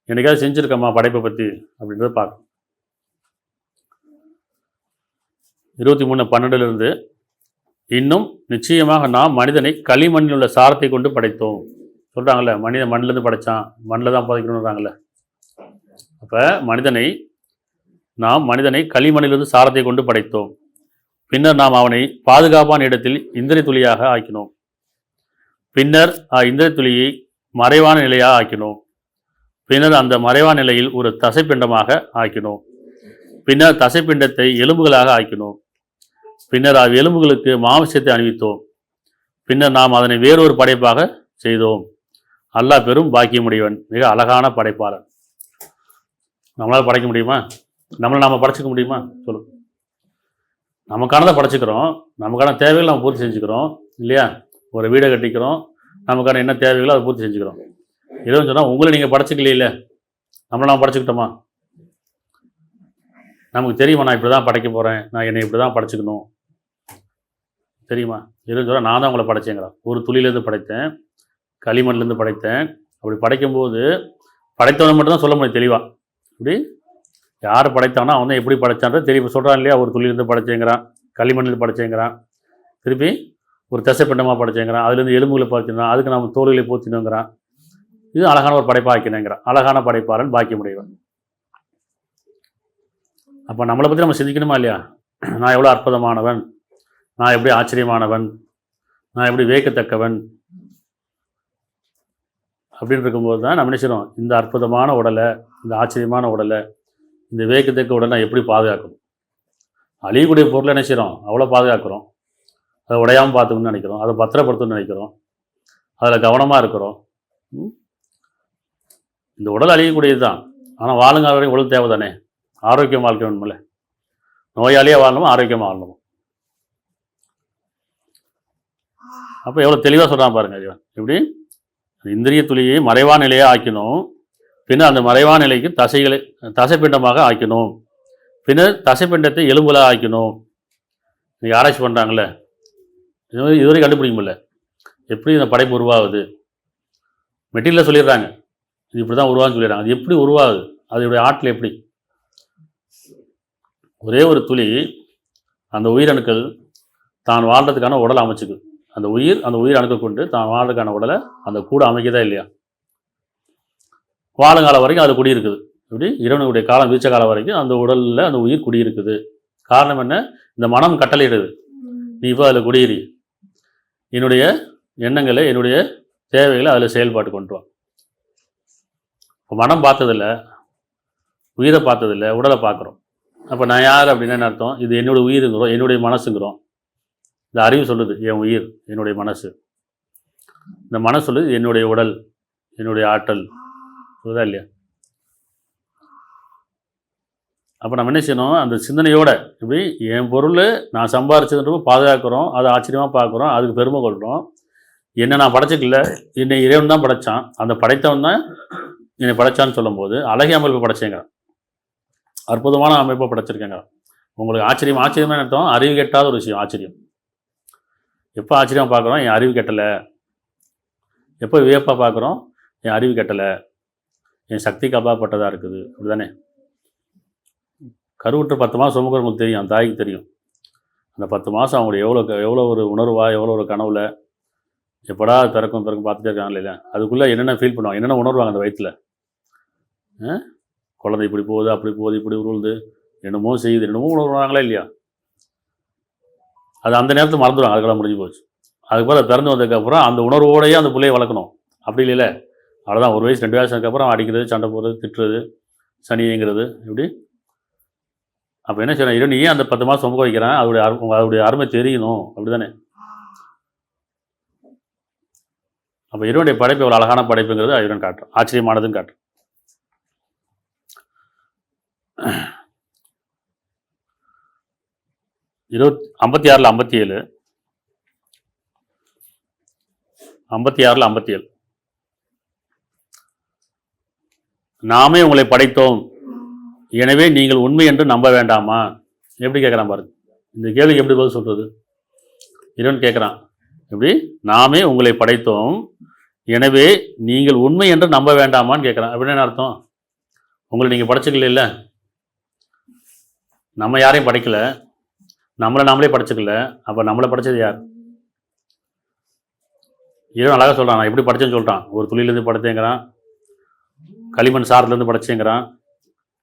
என்னைக்காவது செஞ்சுருக்கம்மா படைப்பை பற்றி அப்படின்றத பார்க்கணும். 23:12 இன்னும் நிச்சயமாக நாம் மனிதனை களிமண்ணில் உள்ள சாரத்தை கொண்டு படைத்தோம் சொல்கிறாங்கல்ல. மனிதன் மண்ணிலேருந்து படைத்தான், மண்ணில் தான் புதைக்கணுன்றாங்கல்ல. அப்போ மனிதனை களிமண்ணிலிருந்து சாரத்தை கொண்டு படைத்தோம். பின்னர் நாம் அவனை பாதுகாப்பான இடத்தில் இந்திரிய துளியாக ஆக்கினோம். பின்னர் இந்திரிய துளியை மறைவான நிலையாக ஆக்கினோம். பின்னர் அந்த மறைவான நிலையில் ஒரு தசைப்பிண்டமாக ஆக்கினோம். பின்னர் தசைப்பிண்டத்தை எலும்புகளாக ஆக்கினோம். பின்னர் எலும்புகளுக்கு மாமிசத்தை அணிவித்தோம். பின்னர் நாம் அதனை வேறொரு படைப்பாக செய்தோம். அல்லாஹ் பெரும் பாக்கியமுடையவன், மிக அழகான படைப்பாளன். நம்மளால் படைக்க முடியுமா? நம்மளை நாம் படைச்சிக்க முடியுமா? சொல்லுங்க. நமக்கானதை படைச்சிக்கிறோம், நமக்கான தேவைகள் நம்ம பூர்த்தி செஞ்சுக்கிறோம் இல்லையா? ஒரு வீடை கட்டிக்கிறோம், நமக்கான என்ன தேவைகளோ அதை பூர்த்தி செஞ்சுக்கிறோம். எதுவும் சொன்னால் உங்களை நீங்கள் படைச்சிக்கலையில, நம்மளை நாம் படைச்சிக்கிட்டோமா? நமக்கு தெரியுமா நான் இப்படி தான் படைக்க போகிறேன், நான் என்னை இப்படி தான் படைச்சிக்கணும் தெரியுமா? எதுவும் சொன்னால் நான் தான் உங்களை படைச்சேங்கிறான். ஒரு துளியிலேருந்து படைத்தேன், களிமண்லேருந்து படைத்தேன். அப்படி படைக்கும்போது படைத்தவனை மட்டும் தான் சொல்ல முடியும் தெளிவாக. இப்படி யார் படைத்தானோ அவன் தான் எப்படி படைச்சான்றது தெளிவாக சொல்கிறான் இல்லையா? ஒரு துளியிலேருந்து படைச்சேங்கிறான், களிமண்லேருந்து படைச்சேங்கிறான், திருப்பி ஒரு தசைப்பிண்டமாக படைச்சேங்கிறான், அதுலேருந்து எலும்புகளை படைச்சினான், அதுக்கு நம்ம தோல்களை போத்தினோங்கிறான். இது அழகான ஒரு படைப்பாக ஆக்கினேங்கிறான். அழகான படைப்பாளன் பாக்கியமுடையவன். அப்போ நம்மளை பற்றி நம்ம சிந்திக்கணுமா இல்லையா? நான் எவ்வளோ அற்புதமானவன், நான் எப்படி ஆச்சரியமானவன், நான் எப்படி வியக்கத்தக்கவன் அப்படின்னு இருக்கும்போது தான் நம்ம நினைச்சிடும் இந்த அற்புதமான உடலை, இந்த ஆச்சரியமான உடலை, இந்த வியக்கத்தக்க உடலை நான் எப்படி பாதுகாக்கணும். அழியக்கூடிய பொருளை நினைச்சிடும் அவ்வளோ பாதுகாக்கிறோம், அதை உடையாமல் பார்த்துக்கணும்னு நினைக்கிறோம், அதை பத்திரப்படுத்தணும்னு நினைக்கிறோம், அதில் கவனமாக இருக்கிறோம். இந்த உடல் அழியக்கூடியது தான், ஆனால் வாழுங்க வரைக்கும் உடல் தேவை தானே. ஆரோக்கியம் வாழ்க்கை வேணுமில்ல. நோயாளியாக வாழணுமோ ஆரோக்கியமாக வாழணுமோ. அப்போ எவ்வளோ தெளிவாக சொல்கிறான் பாருங்க. இப்படி இந்திரிய துளியை மறைவான நிலையாக ஆக்கினோம். பின்னர் அந்த மறைவான நிலைக்கு தசைப்பிண்டமாக ஆக்கினோம். பின்னர் தசைப்பிண்டத்தை எலும்புகளாக ஆக்கினோம். இன்றைக்கி ஆராய்ச்சி பண்ணுறாங்களே, இதுவரை கண்டுபிடிக்க முடியல எப்படி இந்த படைப்பு உருவாகுது. மெட்டீரியலில் சொல்லிடுறாங்க இது இப்படி தான் உருவாகுன்னு சொல்லிடுறாங்க. அது எப்படி உருவாகுது, அதனுடைய ஆற்றல் எப்படி? ஒரே ஒரு துளி அந்த உயிரணுக்கள் தான் வாழ்கிறதுக்கான உடலை அமைச்சுக்கு. அந்த உயிர் அணுக்க கொண்டு தான் வாழ்றதுக்கான உடலை அந்த கூட அமைக்கதா இல்லையா? வாழுங்காலம் வரைக்கும் அது குடியிருக்குது. இப்படி இறைவனுடைய காலம் வீச்ச காலம் வரைக்கும் அந்த உடலில் அந்த உயிர் குடியிருக்குது. காரணம் என்ன? இந்த மனம் கட்டளையிடுது, நீ இப்போ அதில் குடியிரி, என்னுடைய எண்ணங்களை என்னுடைய தேவைகளை அதில் செயல்பாட்டு கொண்டு வா. இப்போ மனம் பார்த்ததில்லை, உயிரை பார்த்ததில்லை, உடலை பார்க்குறோம். அப்போ நான் யார் அப்படின்னு என்ன அர்த்தம்? இது என்னுடைய உயிருங்கிறோம், என்னுடைய மனசுங்கிறோம். இந்த அறிவு சொல்லுது என் உயிர், என்னுடைய மனசு. இந்த மனசு சொல்லுது என்னுடைய உடல், என்னுடைய ஆற்றல். சொல்லுதா இல்லையா? அப்போ நம்ம என்ன செய்யணும்? அந்த சிந்தனையோட இப்படி என் பொருள் நான் சம்பாரிச்சதுன்றப்போ பாதுகாக்கிறோம், அதை ஆச்சரியமாக பார்க்குறோம், அதுக்கு பெருமை கொள்கிறோம். என்னை நான் படைச்சிக்கல, என்னை இறைவன் தான் படைத்தான், அந்த படைத்தவன் தான் என்னை படைச்சான்னு சொல்லும்போது அழகிய அமைப்பை படைச்சேங்க, அற்புதமான அமைப்பை படைச்சிருக்கேங்க. உங்களுக்கு ஆச்சரியமாக நினைத்தோம், அறிவு கெட்டாத ஒரு விஷயம் ஆச்சரியம். எப்போ ஆச்சரியமாக பார்க்குறோம்? என் அறிவு கெட்டலை. எப்போ வியப்பாக பார்க்குறோம்? என் அறிவு கெட்டலை, என் சக்திக்கு அப்பாற்பட்டதாக இருக்குது. அப்படி தானே? கருவுற்று 10 மாதம் சுமக்கிறவங்களுக்கு தெரியும், அந்த தாய்க்கு தெரியும். அந்த 10 மாதம் அவங்களுடைய எவ்வளோ ஒரு உணர்வா, எவ்வளோ ஒரு கனவுல எப்படா பிறக்கும் பார்த்துட்டே இருக்காங்க இல்லையா? அதுக்குள்ளே என்னென்ன ஃபீல் பண்ணுவாங்க, என்னென்ன உணர்வாங்க அந்த வயிற்றில். குழந்தை இப்படி போகுது, அப்படி போகுது, இப்படி உருளுது, என்னமோ செய்யுது, என்னமோ உணர்வாங்களா இல்லையா? அது அந்த நேரத்தில் மறந்துடுவாங்க, அதுக்கெல்லாம் முடிஞ்சு போச்சு. அதுக்கு பிறகு பிறந்து வந்ததுக்கப்புறம் அந்த உணர்வோடையே அந்த பிள்ளையை வளர்க்கணும். அப்படி இல்லைல்ல, அவ்வளோதான். 1 வயசு 2 வயசுக்கு அப்புறம் அடிக்கிறது, சண்டை போடுறது, திட்டுறது, சனிங்கிறது இப்படி. அப்போ என்ன செய்யணும், இறைவன் ஏன் அந்த 10 மாதம் சுமக்க வைக்கிறான், அதோடைய அருமை தெரியணும், அப்படி தானே. அப்போ இறைவனுடைய படைப்பு எவ்வளோ அழகான படைப்புங்கிறது இறைவன் காட்டுறோம், ஆச்சரியமானதுன்னு காட்டுறோம். 56ல் 57, 56ல் 57. நாமே உங்களை படைத்தோம், எனவே நீங்கள் உண்மை என்று நம்ப வேண்டாமா? எப்படி கேட்குறான் பாருங்க. இந்த கேள்விக்கு எப்படி பதில் சொல்றது? இறைவன் கேட்குறான் எப்படி, நாமே உங்களை படைத்தோம், எனவே நீங்கள் உண்மை என்று நம்ப வேண்டாமான்னு கேட்குறான். அப்படின்னு என்ன அர்த்தம்? உங்களை நீங்கள் படைச்சிக்கல, இல்லை, நம்ம யாரையும் படைக்கல, நம்மளை நாமளே படைச்சிக்கல. அப்போ நம்மளை படைச்சது யார்? இறைவன் அழகாக சொல்கிறான், நான் எப்படி படைச்சேன்னு சொல்கிறான். ஒரு துளியிலேருந்து படைத்தேங்கிறான், களிமண் சாரத்துலேருந்து படைச்சேங்கிறான்,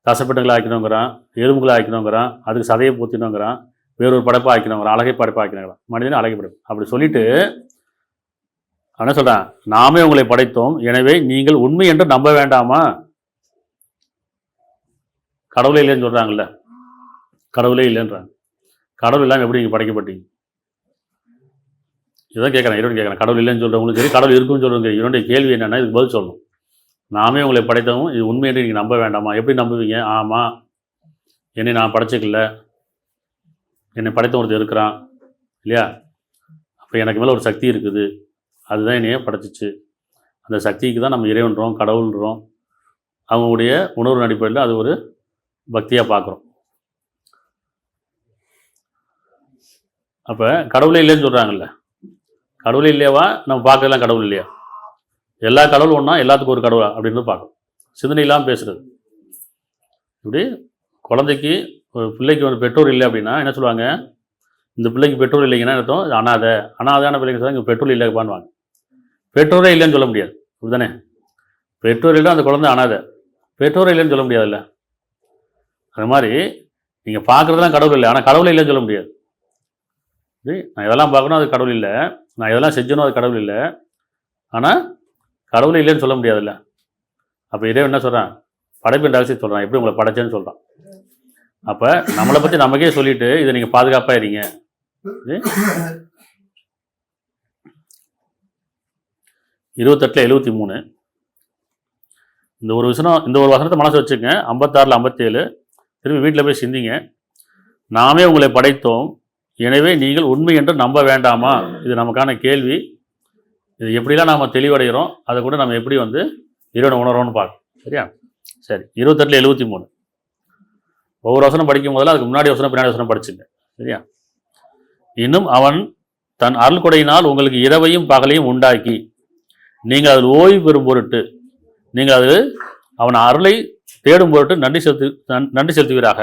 தசப்பட்டுகளை ஆக்கணுங்கிறான், எறும்புகளை ஆக்கணுங்கிறான், அதுக்கு சதையை பூத்தினோங்கிறான், வேறொரு படைப்பாக ஆக்கணுங்கிறான், அழகை படைப்பாக ஆக்கணுங்கிறான், மனிதனை அழகை படைப்பு. அப்படி சொல்லிட்டு என்ன சொல்கிறான், நாமே உங்களை படைத்தோம், எனவே நீங்கள் உண்மை என்று நம்ப வேண்டாமா? கடவுளே இல்லைன்னு சொல்கிறாங்கல்ல, கடவுளே இல்லைன்றாங்க. கடவுள் இல்லாமல் எப்படி நீங்கள் படைக்கப்பட்டீங்க? இதான் கேட்குறேன், இறைவன் கேட்குறேன். கடவுள் இல்லைன்னு சொல்கிறவங்களுக்கு சரி, கடவுள் இருக்குன்னு சொல்கிறவங்க, இவனுடைய கேள்வி என்னென்னா இதுக்கு பதில் சொல்லணும். நாமே உங்களை படைத்தவும் இது உண்மை என்று நீங்கள் நம்ப வேண்டாமா? எப்படி நம்புவீங்க? ஆமாம், என்னை நான் படைச்சிக்கல, என்னை படைத்த ஒருத்தர் இருக்கிறான் இல்லையா, அப்போ எனக்கு மேலே ஒரு சக்தி இருக்குது, அதுதான் என்னையே படைச்சிச்சு. அந்த சக்திக்கு தான் நம்ம இறைவன்றோம், கடவுள்ன்றோம். அவங்களுடைய உணர்வு அடிப்படையில் அது ஒரு பக்தியாக பார்க்குறோம். அப்போ கடவுளே இல்லைன்னு சொல்கிறாங்கல்ல, கடவுளே இல்லையாவா? நம்ம பார்க்கலாம் கடவுள் இல்லையா? எல்லா கடவுளும் ஒன்றா, எல்லாத்துக்கும் ஒரு கடவுளா அப்படின்னு பார்க்கணும். சிந்தனை இல்லாமல் பேசுகிறது. இப்படி குழந்தைக்கு ஒரு பிள்ளைக்கு ஒரு பெற்றோர் இல்லை அப்படின்னா என்ன சொல்லுவாங்க, இந்த பிள்ளைக்கு பெற்றோர் இல்லைங்கன்னா அர்த்தம் அனாதையான பிள்ளைங்க சொல்லுவாங்க, இங்கே பெற்றோர் இல்லைப்பான்வாங்க. பெற்றோரே இல்லைன்னு சொல்ல முடியாது, அப்படிதானே? பெற்றோர் இல்லை, அந்த குழந்தை அனாதை, பெற்றோரே இல்லைன்னு சொல்ல முடியாதுல்ல. அது மாதிரி நீங்கள் பார்க்குறதுலாம் கடவுள் இல்லை, ஆனால் கடவுளே இல்லைன்னு சொல்ல முடியாது. நான் இதெல்லாம் பார்க்கணும், அது கடவுள் இல்லை, நான் இதெல்லாம் செஞ்சணும், அது கடவுள் இல்லை, ஆனால் கடவுளே இல்லைன்னு சொல்ல முடியாதுல்ல. அப்போ இறைவன் என்ன சொல்கிறான், படைப்பின் ரகசியம் சொல்கிறான், எப்படி உங்களை படைச்சேன்னு சொல்கிறான். அப்போ நம்மளை பற்றி நமக்கே சொல்லிவிட்டு இதை நீங்கள் பாதுகாப்பாக இருங்க. 28ல் 73 இந்த ஒரு விஷயம், இந்த ஒரு வசனத்தை மனசு வச்சுங்க. 56ல் 57 திரும்பி வீட்டில் போய் சிந்திங்க. நாமே உங்களை படைத்தோம், எனவே நீங்கள் உண்மை என்று நம்ப வேண்டாமா? இது நமக்கான கேள்வி. இது எப்படிலாம் நாம் தெளிவடைகிறோம், அதை கூட நம்ம எப்படி இறைவனை உணர்வோன்னு பார்க்கணும். சரியா? சரி, 28ல் 73 ஒவ்வொரு வசனம் படிக்கும் போதெல்லாம் அதுக்கு முன்னாடி வசனம் பின்னாடி வசனம் படிச்சுங்க. சரியா? இன்னும் அவன் தன் அருள் கொடையினால் உங்களுக்கு இரவையும் பகலையும் உண்டாக்கி நீங்கள் அதில் ஓய்வு பெறும் பொருட்டு நீங்கள் அது அவன் அருளை தேடும் பொருட்டு நன்றி செலுத்துவீராக.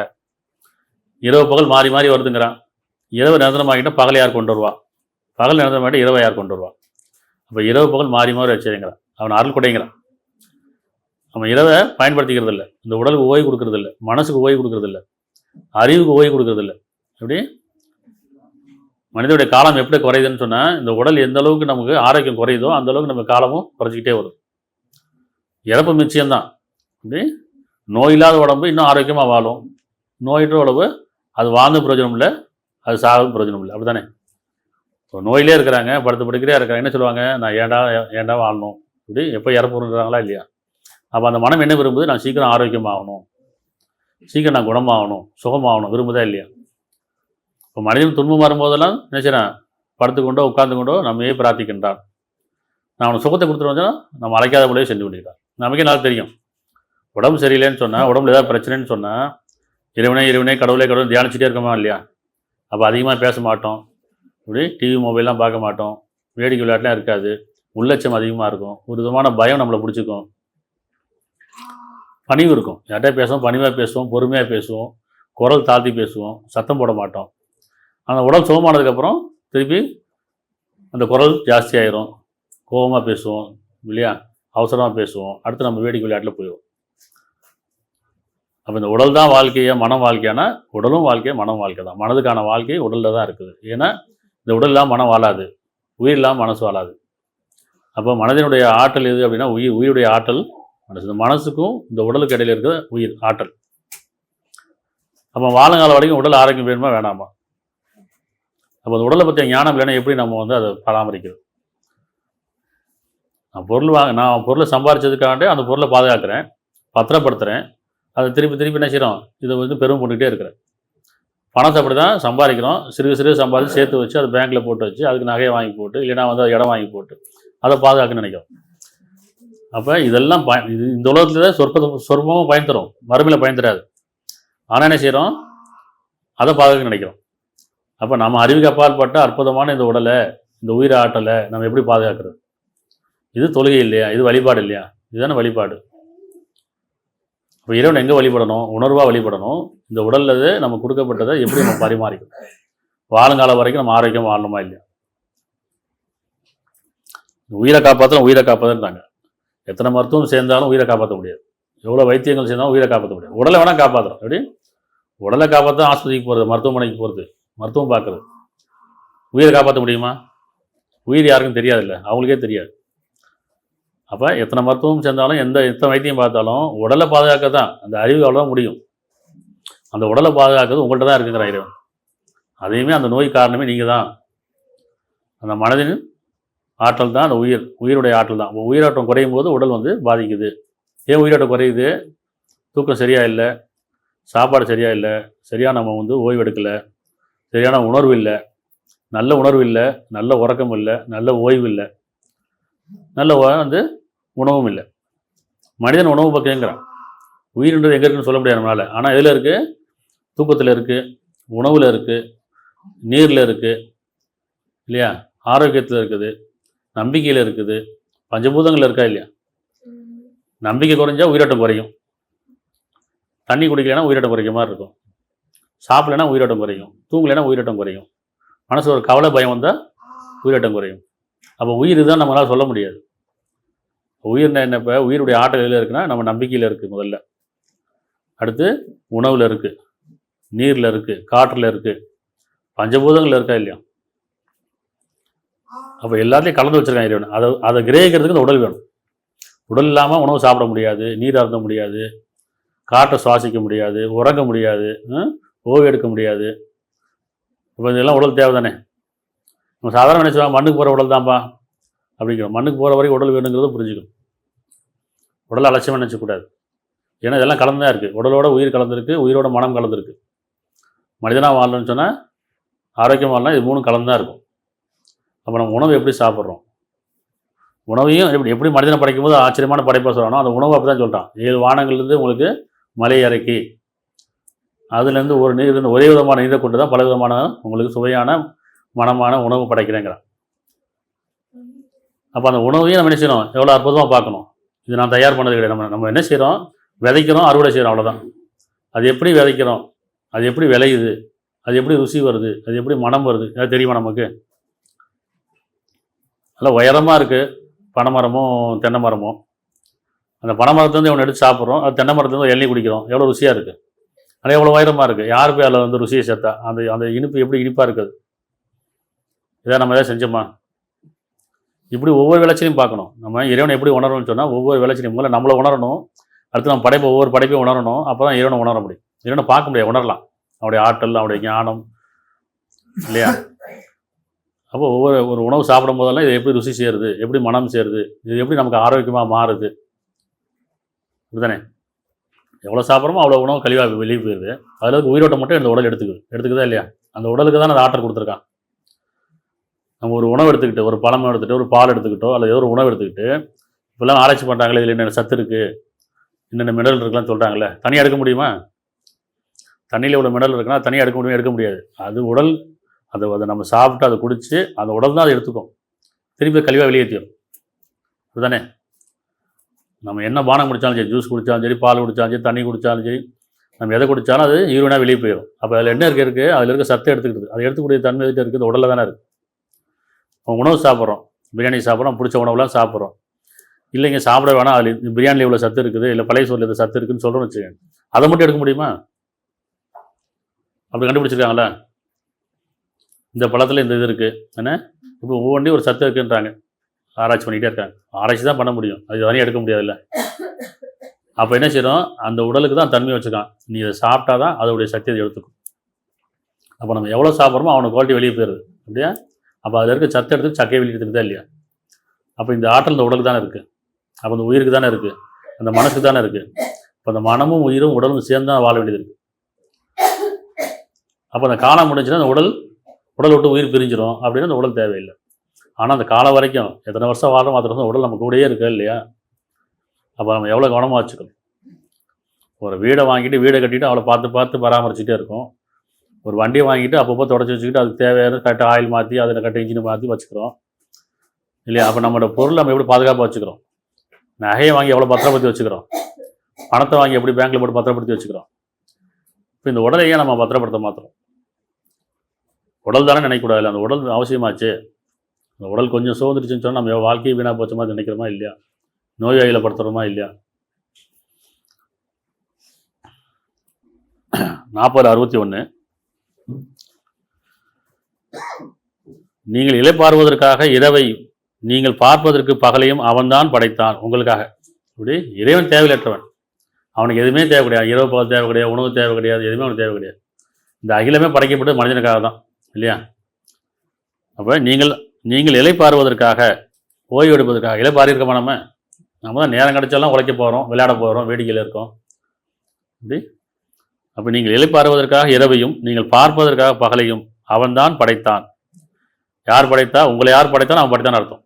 இரவு பகல் மாறி மாறி வருதுங்கிறான். இரவு நிரந்தரமாகிட்ட பகல் யார் கொண்டு வருவா, பகல் நிரந்தரமாகிட்ட இரவை யார் கொண்டு வருவா? அப்போ இரவு பகல் மாறி மாறி வச்சுருங்கிறான். அவன் அருள் கொடைங்கிறான். நம்ம இரவை பயன்படுத்திக்கிறது இல்லை, இந்த உடலுக்கு ஓய்வு கொடுக்கறது இல்லை, மனசுக்கு ஓய்வு கொடுக்கறது இல்லை, அறிவுக்கு ஓய்வு கொடுக்கறது இல்லை. எப்படி மனிதனுடைய காலம் எப்படி குறையுதுன்னு சொன்னால், இந்த உடல் எந்த அளவுக்கு நமக்கு ஆரோக்கியம் குறையுதோ அந்த அளவுக்கு நம்ம காலமும் குறைச்சிக்கிட்டே வரும். இறப்பு நிச்சயம்தான். அப்படி நோய் இல்லாத உடம்பு இன்னும் ஆரோக்கியமாக வாழும், நோயின்ற உடம்பு அது வாழ்ந்த பிரயோஜனம் இல்லை, அது சாகும் பிரயோஜனம் இல்லை. அப்படி தானே? இப்போ நோயிலே இருக்கிறாங்க, படுத்து படுக்கிறே இருக்காங்க, என்ன சொல்லுவாங்க, நான் ஏண்டா வாழணும், இப்படி எப்போ இறப்புறாங்களா இல்லையா? அப்போ அந்த மனம் என்ன விரும்புது, நான் சீக்கிரம் ஆரோக்கியமாகணும், சீக்கிரம் நான் குணமாகணும், சுகமாகணும் விரும்புதா இல்லையா? இப்போ மனிதன் துன்பம் வரும்போதெல்லாம் நினைச்சிடறேன், படுத்துக்கொண்டோ உட்கார்ந்து கொண்டோ நம்மையே பிரார்த்திக்கின்றான். நான் அவனை சுகத்தை கொடுத்துட்டு வந்தால் நம்ம அழைக்காத போலவே செஞ்சு பண்ணிக்கிறான். நமக்கே நல்லா தெரியும், உடம்பு சரியில்லைன்னு சொன்னால், உடம்புல ஏதாவது பிரச்சனைன்னு சொன்னால், இறைவனே கடவுளே தியானிச்சுட்டே இருக்கோமா இல்லையா? அப்போ அதிகமாக பேச மாட்டோம், இப்படி டிவி மொபைல்லாம் பார்க்க மாட்டோம், வேடிக்கை விளையாட்டுலாம் இருக்காது, உள்ளட்சம் அதிகமாக இருக்கும், ஒரு விதமான பயம் நம்மளை பிடிச்சிக்கும், பணிவு இருக்கும், யார்கிட்ட பேசுவோம், பணிவாக பேசுவோம், பொறுமையாக பேசுவோம், குரல் தாழ்த்தி பேசுவோம், சத்தம் போட மாட்டோம். அந்த உடல் சுகமானதுக்கப்புறம் திருப்பி அந்த குரல் ஜாஸ்தி ஆயிரும், கோபமாக பேசுவோம் இல்லையா, அவசரமாக பேசுவோம், அடுத்து நம்ம வேடிக்கை விளையாட்டில் போயிடுவோம். அப்போ இந்த உடல் தான் வாழ்க்கையை, மனம் வாழ்க்கையானா உடலும் வாழ்க்கை, மனம் வாழ்க்கை தான். மனதுக்கான வாழ்க்கை உடலில் தான் இருக்குது. ஏன்னா இந்த உடல் இல்லாமல் மனம் வாழாது, உயிர் இல்லாமல் மனசு வாழாது. அப்போ மனதினுடைய ஆற்றல் எது அப்படின்னா உயிருடைய ஆற்றல் மனசு. இந்த மனசுக்கும் இந்த உடலுக்கு இடையில இருக்கிற உயிர் ஆற்றல். அப்போ வாழுங்கால வரைக்கும் உடல் ஆரோக்கியம் வேணுமா வேணாமா? அப்போ அந்த உடலை பற்றிய ஞானம் இல்லைன்னா எப்படி நம்ம வந்து அதை பராமரிக்கிறது? நான் பொருளை சம்பாரிச்சதுக்காண்டி அந்த பொருளை பாதுகாக்கிறேன், பத்திரப்படுத்துகிறேன், அதை திருப்பி என்ன செய்கிறோம், இதை வந்து பெரும் போட்டுக்கிட்டே இருக்கிறேன். பணத்தை அப்படி தான் சம்பாதிக்கிறோம், சிறுக சம்பாதிச்சு சேர்த்து வச்சு அதை பேங்க்கில் போட்டு வச்சு அதுக்கு நகையை வாங்கி போட்டு இல்லைனா வந்து அதை இடம் வாங்கி போட்டு அதை பாதுகாக்கணும்னு நினைக்கிறோம். அப்போ இதெல்லாம் இது இந்த உலகத்தில் சொற்பமாக பயன் தரும், மறுமையில் பயன் தராது. ஆனால் என்ன செய்கிறோம், அதை பாதுகாக்க நினைக்கிறோம். அப்போ நம்ம அறிவுக்கு அப்பாற்பட்ட அற்புதமான இந்த உடலை, இந்த உயிர் ஆற்றலை நம்ம எப்படி பாதுகாக்கிறது? இது தொழுகை இல்லையா? இது வழிபாடு இல்லையா? இதுதானே வழிபாடு. இப்போ இறைவன் எங்கே வழிபடணும்? உணர்வாக வழிபடணும். இந்த உடலில் நம்ம கொடுக்கப்பட்டதை எப்படி நம்ம பரிமாறிக்கணும்? வாழுங்காலம் வரைக்கும் நம்ம ஆரோக்கியம் வாழணுமா இல்லையா? உயிரை காப்பாற்றுறாங்க. எத்தனை மருத்துவம் சேர்ந்தாலும் உயிரை காப்பாற்ற முடியாது, எவ்வளோ வைத்தியங்கள் சேர்ந்தாலும் உயிரை காப்பாற்ற முடியாது. உடலை வேணால் காப்பாற்றுறோம். எப்படி உடலை காப்பாற்ற ஆஸ்பத்திரிக்கு போகிறது, மருத்துவமனைக்கு போகிறது, மருத்துவம் பார்க்குறது. உயிரை காப்பாற்ற முடியுமா? உயிர் யாருக்கும் தெரியாதுல்ல, அவங்களுக்கே தெரியாது. அப்போ எத்தனை மருத்துவம் சேர்ந்தாலும் எத்தனை வைத்தியம் பார்த்தாலும் உடலை பாதுகாக்க தான் அந்த அறிவு அவ்வளோதான் முடியும். அந்த உடலை பாதுகாக்கிறது உங்கள்கிட்ட தான் இருக்குங்கிற இறைவன். அதையுமே அந்த நோய் காரணமே நீங்கள் தான். அந்த மனதின் ஆற்றல் தான் அந்த உயிருடைய ஆற்றல் தான். உயிராட்டம் குறையும் போது உடல் வந்து பாதிக்குது. ஏன் உயிராட்டம் குறையுது? தூக்கம் சரியாக இல்லை, சாப்பாடு சரியாக இல்லை, சரியாக நம்ம வந்து ஓய்வு எடுக்கலை, சரியான உணர்வு இல்லை, நல்ல உணர்வு இல்லை, நல்ல உறக்கம் இல்லை, நல்ல ஓய்வு இல்லை, நல்ல வந்து உணவும் இல்லை. மனிதன் உணவு பக்கங்கிறான். உயிர்ன்றது எங்கே இருக்குன்னு சொல்ல முடியாது நம்மளால். ஆனால் எதில் இருக்குது? தூக்கத்தில் இருக்குது, உணவில் இருக்குது, நீரில் இருக்குது இல்லையா, ஆரோக்கியத்தில் இருக்குது, நம்பிக்கையில் இருக்குது, பஞ்சபூதங்கள் இருக்கா இல்லையா? நம்பிக்கை குறைஞ்சா உயிரோட்டம் குறையும். தண்ணி குடிக்கலைன்னா உயிரோட்டம் குறைக்க மாதிரி இருக்கும். சாப்பிடலைன்னா உயிரோட்டம் குறையும். தூங்கலைன்னா உயிரோட்டம் குறையும். மனசு ஒரு கவலை பயம் வந்தால் உயிரோட்டம் குறையும். அப்போ உயிர் தான் நம்மளால் சொல்ல முடியாது. உயிர்னா என்ன? இப்போ உயிருடைய ஆற்றல் எதில் இருக்குன்னா நம்ம நம்பிக்கையில் இருக்குது முதல்ல. அடுத்து உணவில் இருக்குது, நீரில் இருக்குது, காற்றில் இருக்குது, பஞ்சபூதங்கள் இருக்கா இல்லையா? அப்போ எல்லாத்தையும் கலந்து வச்சுருக்காங்க இறைவன். அதை கிரகிக்கிறதுக்கு இந்த உடல் வேணும். உடல் இல்லாமல் உணவு சாப்பிட முடியாது, நீர் அருந்த முடியாது, காற்றை சுவாசிக்க முடியாது, உறங்க முடியாது, ஓய்வு எடுக்க முடியாது. இப்போ இதெல்லாம் உடல் தேவை தானே. நம்ம சாதாரண நினச்சிடுவாங்க மண்ணுக்கு போகிற உடல் தான்ப்பா அப்படிங்கிறோம். மண்ணுக்கு போகிற வரைக்கும் உடல் வேணுங்கிறத புரிஞ்சுக்கணும். உடலை அலட்சியமாக நினச்சக்கூடாது. ஏன்னா இதெல்லாம் கலந்து தான் இருக்குது. உடலோட உயிர் கலந்துருக்கு, உயிரோட மனம் கலந்துருக்கு. மனிதனாக வாழணும்னு சொன்னால், ஆரோக்கியம் வாழலாம், இது மூணும் கலந்து தான் இருக்கும். அப்போ நம்ம உணவு எப்படி சாப்பிட்றோம்? உணவையும் எப்படி மனிதனை படைக்கும் போது ஆச்சரியமான படைப்பாக சொல்லணும். அந்த உணவு அப்படி தான் சொல்கிறான். 7 வானங்கள்லேருந்து உங்களுக்கு மலை இறக்கி, அதுலேருந்து ஒரு நீர்லேருந்து ஒரே விதமான நீரை கொண்டு தான் பல விதமான உங்களுக்கு சுவையான மனமான உணவு படைக்கிறேங்கிறான். அப்போ அந்த உணவையும் நம்ம என்ன செய்யணும்? எவ்வளோ அற்புதமாக பார்க்கணும். இது நான் தயார் பண்ணது கிடையாது. நம்ம என்ன செய்கிறோம்? விதைக்கிறோம், அறுவடை செய்கிறோம், அவ்வளோதான். அது எப்படி விதைக்கிறோம், அது எப்படி விளையுது, அது எப்படி ருசி வருது, அது எப்படி மனம் வருது, அது தெரியுமா நமக்கு? நல்லா உயரமாக இருக்குது பனைமரமும் தென்னை மரமும். அந்த பனை மரத்துலேருந்து ஒன்று எடுத்து சாப்பிட்றோம், அது தென்னை மரத்துலேருந்து எண்ணெய் குடிக்கிறோம். எவ்வளோ ருசியாக இருக்குது. ஆனால் எவ்வளோ உயரமாக இருக்குது. யார் போய் அதில் வந்து ருசியை சேர்த்தா? அந்த இனிப்பு எப்படி இனிப்பாக இருக்குது? இதை நம்ம எதாவது செஞ்சோமா? இப்படி ஒவ்வொரு விளைச்சலையும் பார்க்கணும். நம்ம இறைவனை எப்படி உணரணும்னு சொன்னால், ஒவ்வொரு விளைச்சலையும் முதல்ல நம்மளை உணரணும். அடுத்து நம்ம ஒவ்வொரு படைப்பையும் உணரணும். அப்போ தான் இறைவனை உணர முடியும். இறைவனை பார்க்க முடியாது, உணரலாம். அவருடைய ஆற்றல், அவருடைய ஞானம் இல்லையா? அப்போ ஒரு உணவு சாப்பிடும் போதெல்லாம் இது எப்படி ருசி சேருது, எப்படி மனம் சேருது, இது எப்படி நமக்கு ஆரோக்கியமாக மாறுது, இதுதானே? எவ்வளோ சாப்பிட்றோமோ அவ்வளோ உணவு கழிவாக வெளியே போயிடுது. அதில் உயிரோட்டம் மட்டும் இந்த உடல் எடுத்துக்குதா இல்லையா? அந்த உடலுக்கு தான் அந்த ஆற்றல் கொடுத்துருக்கான். நம்ம ஒரு உணவு எடுத்துக்கிட்டு, ஒரு பழம் எடுத்துகிட்டு, ஒரு பால் எடுத்துக்கிட்டோ அல்லது ஏதோ ஒரு உணவு எடுத்துக்கிட்டு, இப்போல்லாம் ஆராய்ச்சி பண்ணுறாங்களே இதில் என்னென்ன சத்து இருக்குது, என்னென்ன மினரல் இருக்குன்னு சொல்கிறாங்களே, தனியாக எடுக்க முடியுமா? தண்ணியில் இவ்வளோ மினரல் இருக்குன்னா தனியாக எடுக்க முடியாது. அது உடல் அதை நம்ம சாப்பிட்டு அதை குடித்து அந்த உடல் தான் அதை எடுத்துக்கும், திருப்பி கழிவாக வெளியேற்றிடும். இதுதானே? நம்ம என்ன பானம் குடித்தாலும் சரி, ஜூஸ் குடித்தாலும் சரி, பால் குடித்தாலும் சரி, தண்ணி குடித்தாலும் சரி, நம்ம எதை குடித்தாலும் அது யூரினாக வெளியே போயிடும். அப்போ அதில் என்ன இருக்குது, அதில் இருக்க சத்தை எடுத்துக்கிட்டு, அதை எடுத்துக்கூடிய தன்மை எதுக்கிட்ட இருக்குது? உடலில் தானே இருக்குது. உணவு சாப்பிட்றோம், பிரியாணி சாப்பிட்றோம், பிடிச்ச உணவுலாம் சாப்பிட்றோம். இல்லைங்க சாப்பிட வேணாம், அதில் பிரியாணியில் இவ்வளோ சத்து இருக்குது, இல்லை பழைய சோறில் இது சத்து இருக்குதுன்னு சொல்கிறோன்னு வச்சுக்கோங்க. அதை மட்டும் எடுக்க முடியுமா? அப்படி கண்டுபிடிச்சிருக்காங்களா? இந்த பழத்தில் இந்த இது இருக்குது, ஏன்னா இப்போ ஒவ்வொன்றையும் ஒரு சத்து இருக்குன்றாங்க. ஆராய்ச்சி பண்ணிக்கிட்டே இருக்காங்க. ஆராய்ச்சி தான் பண்ண முடியும், அது வரையும் எடுக்க முடியாதுல்ல. அப்போ என்ன செய்யணும், அந்த உடலுக்கு தான் தன்மை வச்சுக்கான், நீ இதை சாப்பிட்டா தான் அதோடைய சக்தி அதை எடுத்துக்கும். அப்போ நம்ம எவ்வளோ சாப்பிட்றோமோ அவனை குவாலிட்டி வெளியே போயிடுது அப்படியா. அப்போ அதில் இருக்க சத்து எடுத்து சக்கையை வெளியே எடுத்துக்கிட்டா இல்லையா. அப்போ இந்த ஆற்றல் இந்த உடலுக்கு தானே இருக்குது, அப்போ இந்த உயிருக்கு தானே இருக்குது, அந்த மனசுக்கு தானே இருக்குது. இப்போ அந்த மனமும் உயிரும் உடலும் சேர்ந்து தான் வாழ வேண்டியது இருக்குது. அப்போ அந்த காலம் முடிஞ்சுன்னா அந்த உடல் விட்டு உயிர் பிரிஞ்சிடும் அப்படின்னா அந்த உடல் தேவையில்லை. ஆனால் அந்த காலம் வரைக்கும் எத்தனை வருஷம் வாழணும் அத்தனை வருஷம் உடல் நம்ம கூடயே இருக்கு இல்லையா. அப்போ நம்ம எவ்வளோ கவனமாக வச்சுக்கணும். ஒரு வீடை வாங்கிட்டு வீடை கட்டிட்டு அவளை பார்த்து பார்த்து பராமரிச்சுட்டே இருக்கும். ஒரு வண்டியை வாங்கிட்டு அப்பப்போ தொடச்சி வச்சுக்கிட்டு அதுக்கு தேவையான கரெக்டாக ஆயில் மாற்றி அதில் கரெக்டாக இன்ஜினை மாற்றி வச்சுக்கிறோம் இல்லையா. அப்போ நம்மளோட பொருள் நம்ம எப்படி பாதுகாப்பாக வச்சுக்கிறோம். நகையை வாங்கி எவ்வளோ பத்திரப்படுத்தி வச்சுக்கிறோம், பணத்தை வாங்கி எப்படி பேங்க்கில் போட்டு பத்திரப்படுத்தி வச்சுக்கிறோம். இப்போ இந்த உடலையே நம்ம பத்திரப்படுத்த மாத்திரம். உடல் தானே நினைக்கக்கூடாது, அந்த உடல் அவசியமாச்சு. அந்த உடல் கொஞ்சம் சோர்ந்துருச்சுன்னு சொன்னால் நம்ம வாழ்க்கையை வீணாக போச்ச மாதிரி நினைக்கிறோமா இல்லையா, நோயாளிகளை படுத்துகிறோமா இல்லையா. 40:61 நீங்கள் இளைப்பாறுவதற்காக இரவை நீங்கள் பார்ப்பதற்கு பகலையும் அவன்தான் படைத்தான் உங்களுக்காக. இப்படி இறைவன் தேவையற்றவன், அவனுக்கு எதுவுமே தேவை கிடையாது, இரவு பகல் தேவை கிடையாது, உணவு தேவை கிடையாது, எதுவுமே அவனுக்கு தேவை கிடையாது. இந்த அகிலமே படைக்கப்பட்டது மனிதனுக்காக தான் இல்லையா. அப்போ நீங்கள் இளைப்பாறுவதற்காக, ஓய்வு எடுப்பதற்காக. இளைப்பாறி இருக்கமா நம்ம தான் நேரம் கிடைச்சாலும் உழைக்க போகிறோம், விளையாட போகிறோம், வேடிக்கையில் இருக்கோம் இப்படி. அப்போ நீங்கள் இளைப்பாறுவதற்காக இரவையும் நீங்கள் பார்ப்பதற்காக பகலையும் அவன்தான் படைத்தான். யார் படைத்தா, உங்களை யார் படைத்தானோ அவன் படைத்தான் அர்த்தம்.